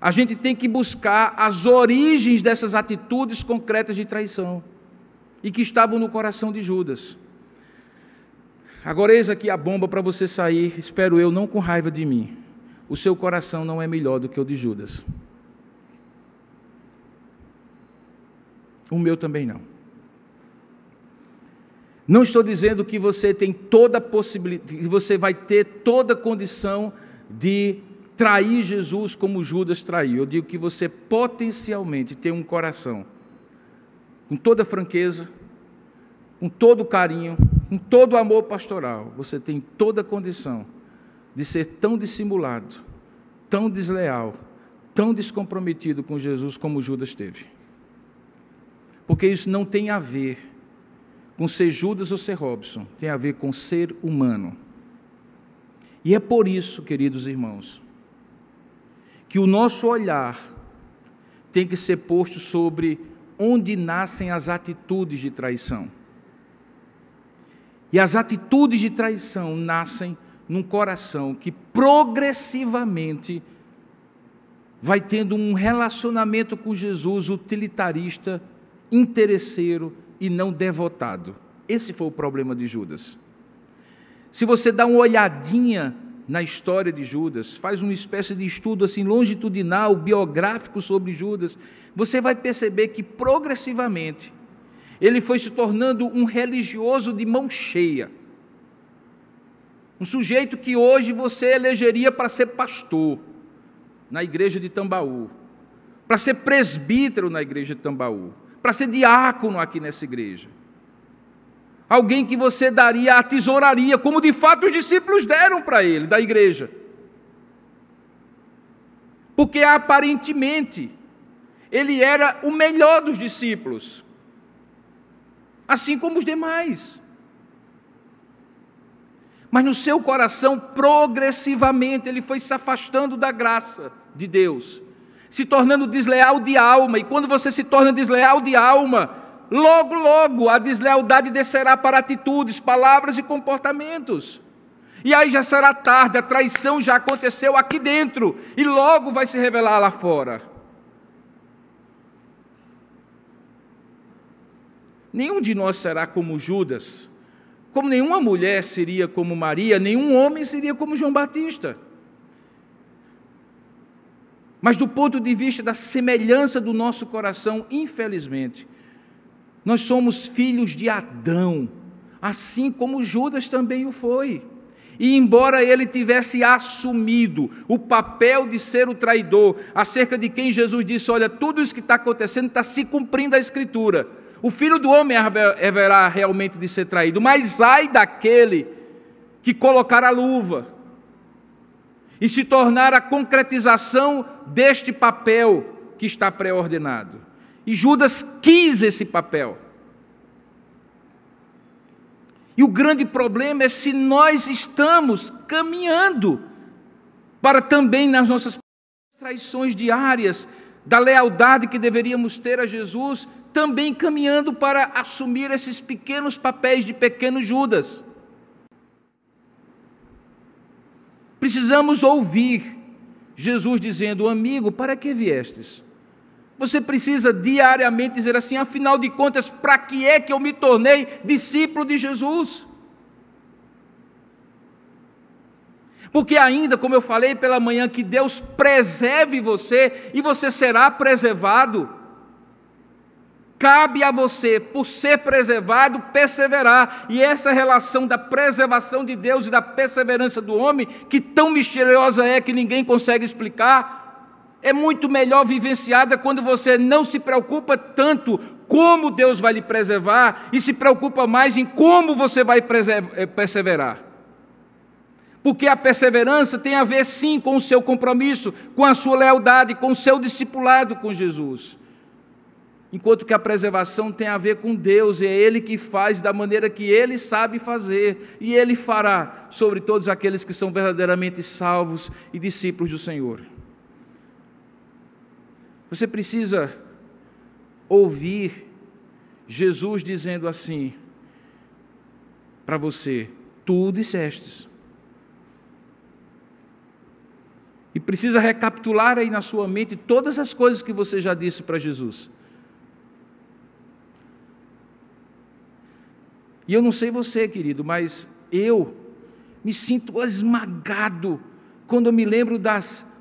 a gente tem que buscar as origens dessas atitudes concretas de traição e que estavam no coração de Judas. Agora eis aqui a bomba para você sair, espero eu, não com raiva de mim. O seu coração não é melhor do que o de Judas. O meu também não. Não estou dizendo que você tem toda a possibilidade, que você vai ter toda a condição de trair Jesus como Judas traiu. Eu digo que você potencialmente tem um coração com toda franqueza, com todo carinho, com todo amor pastoral. Você tem toda a condição de ser tão dissimulado, tão desleal, tão descomprometido com Jesus como Judas teve. Porque isso não tem a ver com ser Judas ou ser Robson, tem a ver com ser humano. E é por isso, queridos irmãos, que o nosso olhar tem que ser posto sobre onde nascem as atitudes de traição. E as atitudes de traição nascem num coração que progressivamente vai tendo um relacionamento com Jesus utilitarista, interesseiro e não devotado. Esse foi o problema de Judas. Se você dá uma olhadinha na história de Judas, faz uma espécie de estudo assim longitudinal, biográfico sobre Judas, você vai perceber que progressivamente ele foi se tornando um religioso de mão cheia. Um sujeito que hoje você elegeria para ser pastor na igreja de Tambaú, para ser presbítero na igreja de Tambaú, para ser diácono aqui nessa igreja. Alguém que você daria a tesouraria, como de fato os discípulos deram para ele, da igreja. Porque aparentemente ele era o melhor dos discípulos, assim como os demais. Mas no seu coração, progressivamente, ele foi se afastando da graça de Deus, se tornando desleal de alma. E quando você se torna desleal de alma, logo, logo, a deslealdade descerá para atitudes, palavras e comportamentos. E aí já será tarde, a traição já aconteceu aqui dentro, e logo vai se revelar lá fora. Nenhum de nós será como Judas, como nenhuma mulher seria como Maria, nenhum homem seria como João Batista. Mas do ponto de vista da semelhança do nosso coração, infelizmente, nós somos filhos de Adão, assim como Judas também o foi. E embora ele tivesse assumido o papel de ser o traidor, acerca de quem Jesus disse, olha, tudo isso que está acontecendo está se cumprindo a Escritura. O Filho do Homem haverá realmente de ser traído, mas ai daquele que colocar a luva e se tornar a concretização deste papel que está pré-ordenado. E Judas quis esse papel. E o grande problema é se nós estamos caminhando para também nas nossas traições diárias, da lealdade que deveríamos ter a Jesus, também caminhando para assumir esses pequenos papéis de pequeno Judas. Precisamos ouvir Jesus dizendo, amigo, para que viestes? Você precisa diariamente dizer assim, afinal de contas, para que é que eu me tornei discípulo de Jesus? Porque ainda, como eu falei pela manhã, que Deus preserve você e você será preservado, cabe a você, por ser preservado, perseverar. E essa relação da preservação de Deus e da perseverança do homem, que tão misteriosa é que ninguém consegue explicar, é muito melhor vivenciada quando você não se preocupa tanto como Deus vai lhe preservar e se preocupa mais em como você vai perseverar. Porque a perseverança tem a ver sim com o seu compromisso, com a sua lealdade, com o seu discipulado com Jesus. enquanto que a preservação tem a ver com Deus, e é Ele que faz da maneira que Ele sabe fazer, e Ele fará sobre todos aqueles que são verdadeiramente salvos e discípulos do Senhor. Você precisa ouvir Jesus dizendo assim para você: tu dissestes. E precisa recapitular aí na sua mente todas as coisas que você já disse para Jesus. E eu não sei você, querido, mas eu me sinto esmagado quando eu me lembro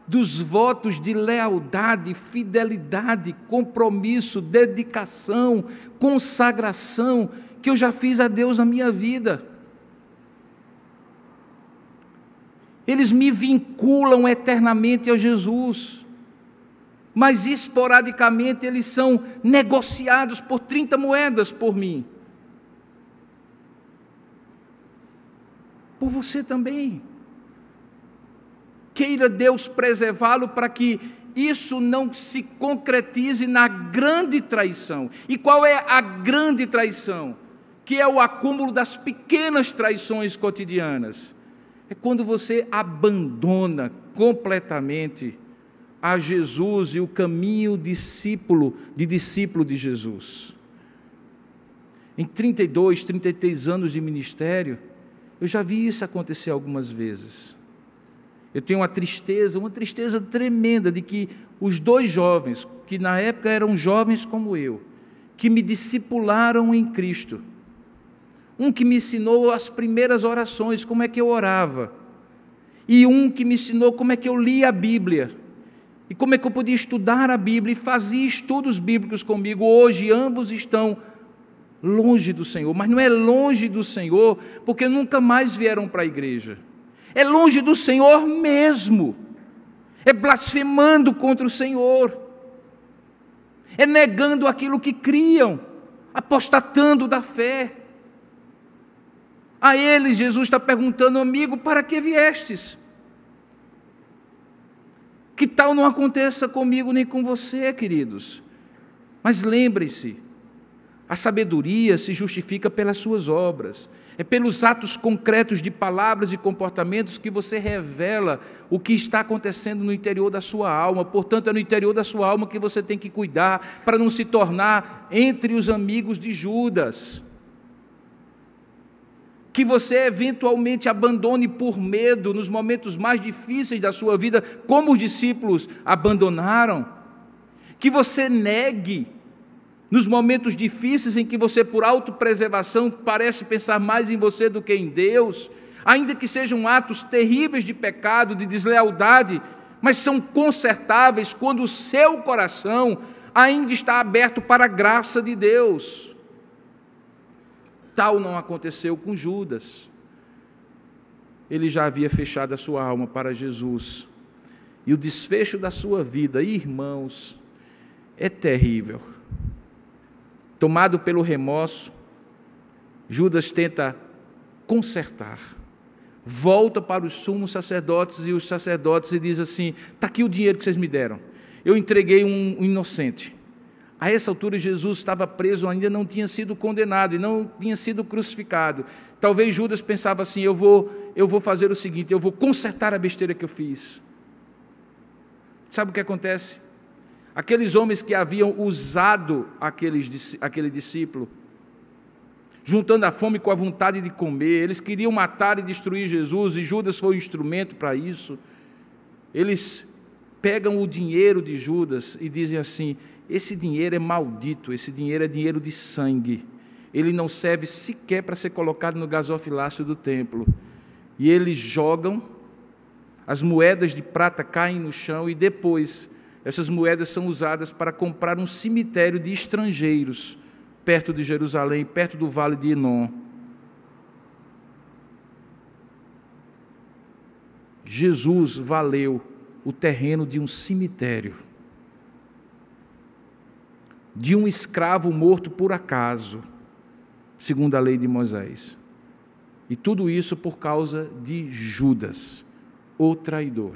dos votos de lealdade, fidelidade, compromisso, dedicação, consagração que eu já fiz a Deus na minha vida. Eles me vinculam eternamente a Jesus, mas esporadicamente eles são negociados por 30 moedas por mim. Por você também. Queira Deus preservá-lo para que isso não se concretize na grande traição. E qual é a grande traição? Que é o acúmulo das pequenas traições cotidianas. É quando você abandona completamente a Jesus e o caminho de discípulo de Jesus. Em 32, 33 anos de ministério, eu já vi isso acontecer algumas vezes. Eu tenho uma tristeza tremenda de que os dois jovens, que na época eram jovens como eu, que me discipularam em Cristo, um que me ensinou as primeiras orações, como é que eu orava, e um que me ensinou como é que eu lia a Bíblia, e como é que eu podia estudar a Bíblia, e fazia estudos bíblicos comigo. Hoje ambos estão longe do Senhor, mas não é longe do Senhor porque nunca mais vieram para a igreja, é longe do Senhor mesmo, é blasfemando contra o Senhor, é negando aquilo que criam, apostatando da fé. A eles Jesus está perguntando: amigo, para que viestes? Que tal não aconteça comigo nem com você, queridos? Mas lembre-se, a sabedoria se justifica pelas suas obras, é pelos atos concretos de palavras e comportamentos que você revela o que está acontecendo no interior da sua alma. Portanto, é no interior da sua alma que você tem que cuidar para não se tornar entre os amigos de Judas. Que você eventualmente abandone por medo nos momentos mais difíceis da sua vida, como os discípulos abandonaram. Que você negue nos momentos difíceis em que você, por autopreservação, parece pensar mais em você do que em Deus, ainda que sejam atos terríveis de pecado, de deslealdade, mas são consertáveis quando o seu coração ainda está aberto para a graça de Deus. Tal não aconteceu com Judas. Ele já havia fechado a sua alma para Jesus. E o desfecho da sua vida, irmãos, é terrível. Tomado pelo remorso, Judas tenta consertar. Volta para os sumos sacerdotes e os sacerdotes e diz assim: está aqui o dinheiro que vocês me deram. Eu entreguei um inocente. A essa altura Jesus estava preso, ainda não tinha sido condenado e não tinha sido crucificado. Talvez Judas pensava assim: eu vou fazer o seguinte, eu vou consertar a besteira que eu fiz. Sabe o que acontece? Aqueles homens que haviam usado aquele discípulo, juntando a fome com a vontade de comer, eles queriam matar e destruir Jesus, e Judas foi o instrumento para isso. Eles pegam o dinheiro de Judas e dizem assim: esse dinheiro é maldito, esse dinheiro é dinheiro de sangue, ele não serve sequer para ser colocado no gasofilácio do templo. E eles jogam, as moedas de prata caem no chão, e depois essas moedas são usadas para comprar um cemitério de estrangeiros, perto de Jerusalém, perto do vale de Enom. Jesus valeu o terreno de um cemitério, de um escravo morto por acaso, segundo a lei de Moisés. E tudo isso por causa de Judas, o traidor.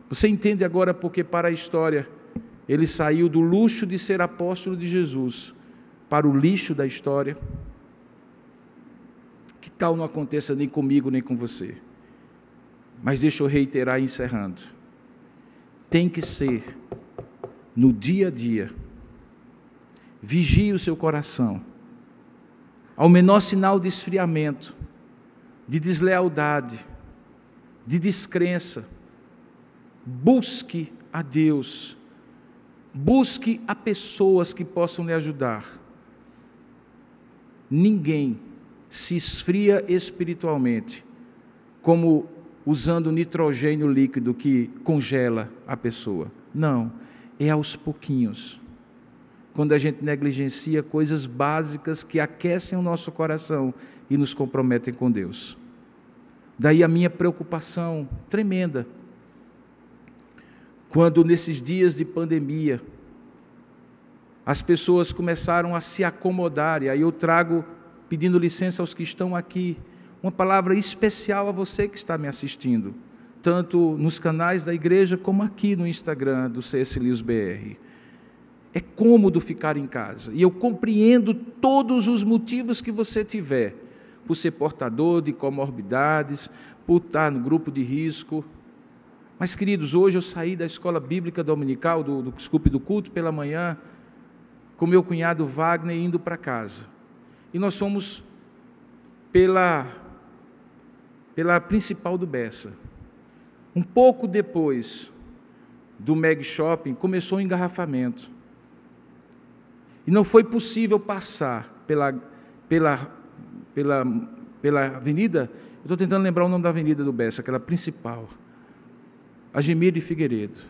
Você entende agora porque para a história ele saiu do luxo de ser apóstolo de Jesus para o lixo da história. Que tal não aconteça nem comigo, nem com você? Mas deixa eu reiterar encerrando. Tem que ser no dia a dia. Vigie o seu coração. Ao menor sinal de esfriamento, de deslealdade, de descrença, busque a Deus. Busque a pessoas que possam lhe ajudar. Ninguém se esfria espiritualmente como usando nitrogênio líquido que congela a pessoa. Não, é aos pouquinhos. Quando a gente negligencia coisas básicas que aquecem o nosso coração e nos comprometem com Deus. Daí a minha preocupação tremenda, quando nesses dias de pandemia, as pessoas começaram a se acomodar, e aí eu trago, pedindo licença aos que estão aqui, uma palavra especial a você que está me assistindo, tanto nos canais da igreja como aqui no Instagram do CS Lewis BR. É cômodo ficar em casa, e eu compreendo todos os motivos que você tiver, por ser portador de comorbidades, por estar no grupo de risco. Mas, queridos, hoje eu saí da escola bíblica dominical, do culto pela manhã, com meu cunhado Wagner indo para casa. E nós fomos pela principal do Bessa. Um pouco depois do Meg Shopping, começou o engarrafamento. E não foi possível passar pela avenida, eu estou tentando lembrar o nome da avenida do Bessa, aquela principal, Ademir de Figueiredo,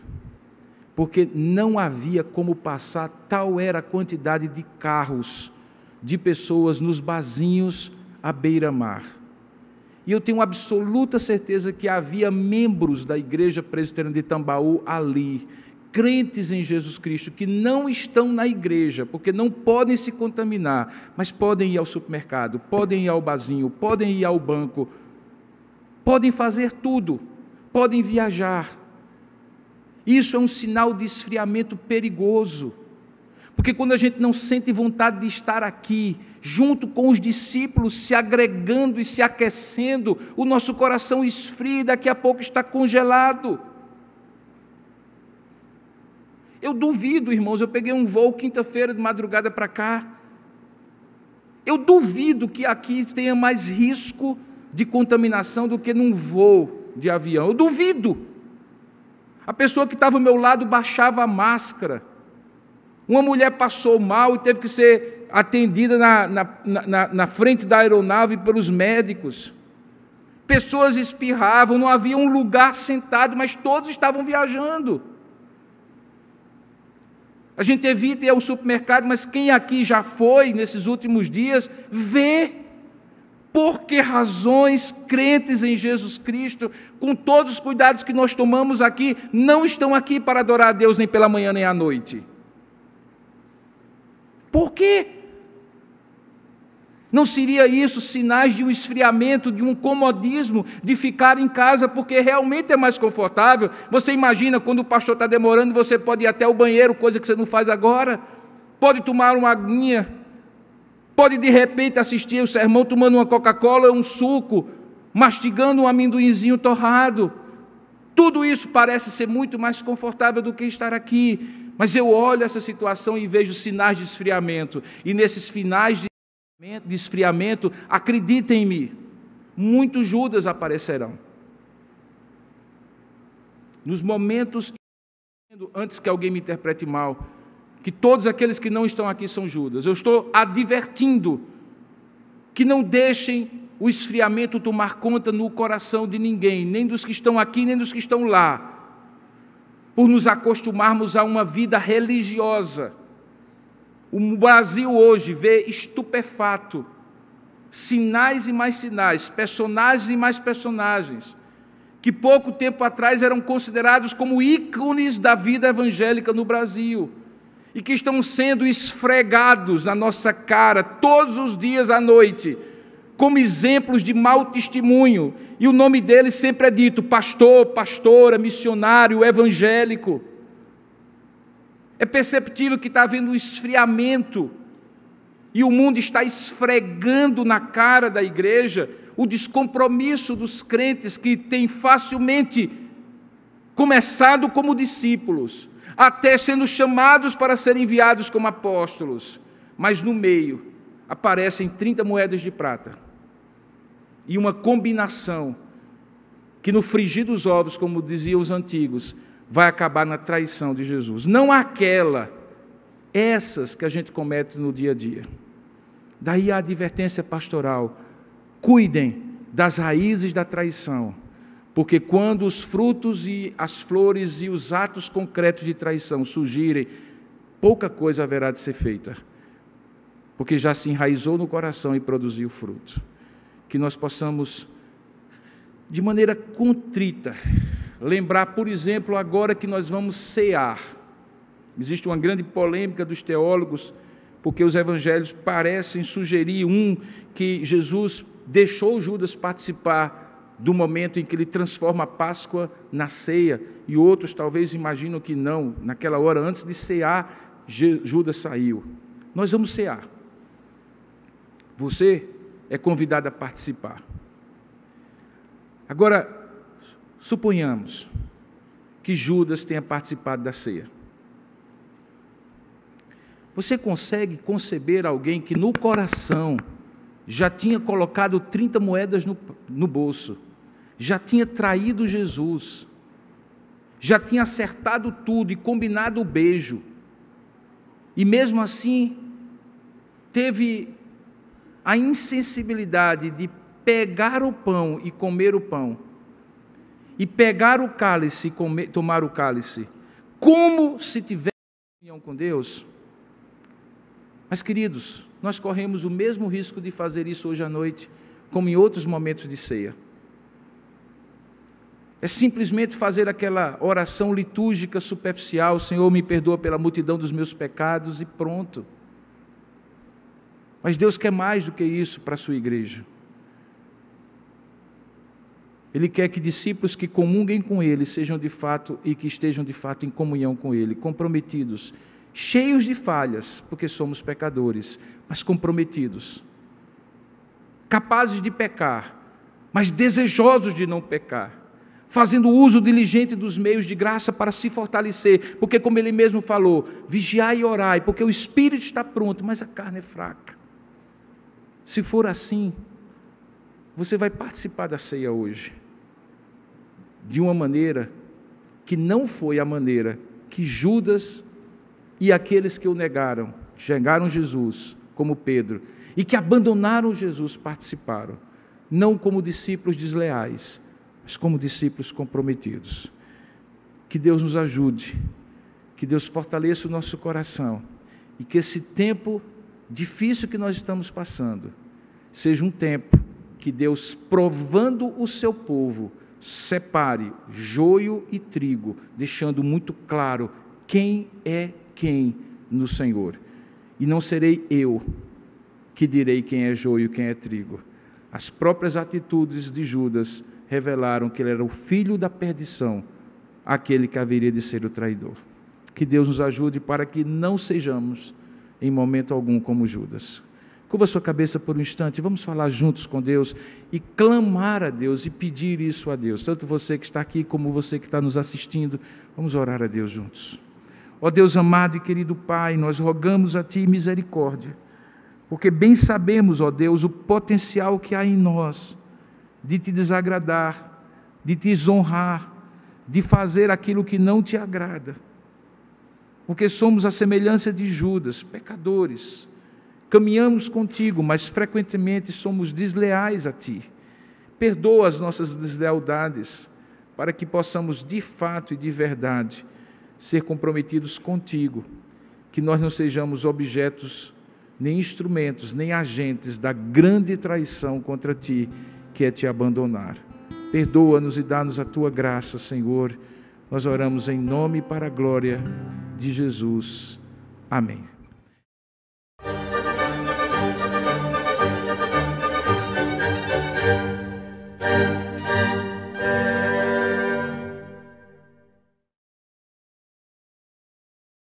porque não havia como passar, tal era a quantidade de carros, de pessoas nos barzinhos à beira-mar. E eu tenho absoluta certeza que havia membros da Igreja Presbiteriana de Tambaú ali, crentes em Jesus Cristo, que não estão na igreja, porque não podem se contaminar, mas podem ir ao supermercado, podem ir ao barzinho, podem ir ao banco, podem fazer tudo, podem viajar. Isso é um sinal de esfriamento perigoso, porque quando a gente não sente vontade de estar aqui, junto com os discípulos, se agregando e se aquecendo, o nosso coração esfria e daqui a pouco está congelado. Eu duvido, irmãos, eu peguei um voo quinta-feira de madrugada para cá, eu duvido que aqui tenha mais risco de contaminação do que num voo de avião, eu duvido. A pessoa que estava ao meu lado baixava a máscara, uma mulher passou mal e teve que ser atendida na frente da aeronave pelos médicos, pessoas espirravam, não havia um lugar sentado, mas todos estavam viajando. A gente evita ir ao supermercado, mas quem aqui já foi nesses últimos dias, vê por que razões crentes em Jesus Cristo, com todos os cuidados que nós tomamos aqui, não estão aqui para adorar a Deus nem pela manhã nem à noite. Por quê? Não seria isso sinais de um esfriamento, de um comodismo, de ficar em casa, porque realmente é mais confortável? Você imagina, quando o pastor está demorando, você pode ir até o banheiro, coisa que você não faz agora, pode tomar uma aguinha, pode de repente assistir o sermão tomando uma Coca-Cola, um suco, mastigando um amendoinzinho torrado. Tudo isso parece ser muito mais confortável do que estar aqui, mas eu olho essa situação e vejo sinais de esfriamento, e nesses finais de esfriamento, acreditem-me, muitos Judas aparecerão. Nos momentos, antes que alguém me interprete mal, que todos aqueles que não estão aqui são Judas, eu estou advertindo que não deixem o esfriamento tomar conta no coração de ninguém, nem dos que estão aqui, nem dos que estão lá, por nos acostumarmos a uma vida religiosa. O Brasil hoje vê estupefato, sinais e mais sinais, personagens e mais personagens, que pouco tempo atrás eram considerados como ícones da vida evangélica no Brasil, e que estão sendo esfregados na nossa cara todos os dias à noite, como exemplos de mau testemunho, e o nome deles sempre é dito: pastor, pastora, missionário, evangélico. É perceptível que está havendo um esfriamento e o mundo está esfregando na cara da igreja o descompromisso dos crentes que têm facilmente começado como discípulos, até sendo chamados para serem enviados como apóstolos, mas no meio aparecem 30 moedas de prata e uma combinação que no frigir dos ovos, como diziam os antigos, vai acabar na traição de Jesus. Não aquela, essas que a gente comete no dia a dia. Daí a advertência pastoral: cuidem das raízes da traição, porque quando os frutos e as flores e os atos concretos de traição surgirem, pouca coisa haverá de ser feita, porque já se enraizou no coração e produziu fruto. Que nós possamos, de maneira contrita, lembrar, por exemplo, agora que nós vamos cear. Existe uma grande polêmica dos teólogos, porque os evangelhos parecem sugerir que Jesus deixou Judas participar do momento em que ele transforma a Páscoa na ceia, e outros talvez imaginam que não, naquela hora, antes de cear, Judas saiu. Nós vamos cear. Você é convidado a participar. Agora, suponhamos que Judas tenha participado da ceia. Você consegue conceber alguém que no coração já tinha colocado 30 moedas no bolso, já tinha traído Jesus, já tinha acertado tudo e combinado o beijo, e mesmo assim teve a insensibilidade de pegar o pão e comer o pão, e pegar o cálice e tomar o cálice, como se tivesse comunhão com Deus? Mas, queridos, nós corremos o mesmo risco de fazer isso hoje à noite, como em outros momentos de ceia. É simplesmente fazer aquela oração litúrgica superficial: Senhor, me perdoa pela multidão dos meus pecados, e pronto. Mas Deus quer mais do que isso para a sua igreja. Ele quer que discípulos que comunguem com Ele sejam de fato, e que estejam de fato em comunhão com Ele, comprometidos, cheios de falhas, porque somos pecadores, mas comprometidos, capazes de pecar, mas desejosos de não pecar, fazendo uso diligente dos meios de graça para se fortalecer, porque, como Ele mesmo falou, vigiai e orai, porque o espírito está pronto, mas a carne é fraca. Se for assim, você vai participar da ceia hoje, de uma maneira que não foi a maneira que Judas e aqueles que o negaram Jesus, como Pedro, e que abandonaram Jesus, participaram, não como discípulos desleais, mas como discípulos comprometidos. Que Deus nos ajude, que Deus fortaleça o nosso coração, e que esse tempo difícil que nós estamos passando seja um tempo que Deus, provando o seu povo, separe joio e trigo, deixando muito claro quem é quem no Senhor. E não serei eu que direi quem é joio e quem é trigo. As próprias atitudes de Judas revelaram que ele era o filho da perdição, aquele que haveria de ser o traidor. Que Deus nos ajude para que não sejamos, em momento algum, como Judas. Curva a sua cabeça por um instante, vamos falar juntos com Deus e clamar a Deus e pedir isso a Deus. Tanto você que está aqui como você que está nos assistindo, vamos orar a Deus juntos. Ó Deus amado e querido Pai, nós rogamos a Ti misericórdia, porque bem sabemos, ó Deus, o potencial que há em nós de Te desagradar, de Te desonrar, de fazer aquilo que não Te agrada, porque somos a semelhança de Judas, pecadores. Caminhamos contigo, mas frequentemente somos desleais a Ti. Perdoa as nossas deslealdades, para que possamos de fato e de verdade ser comprometidos contigo, que nós não sejamos objetos, nem instrumentos, nem agentes da grande traição contra Ti, que é Te abandonar. Perdoa-nos e dá-nos a Tua graça, Senhor. Nós oramos em nome e para a glória de Jesus. Amém.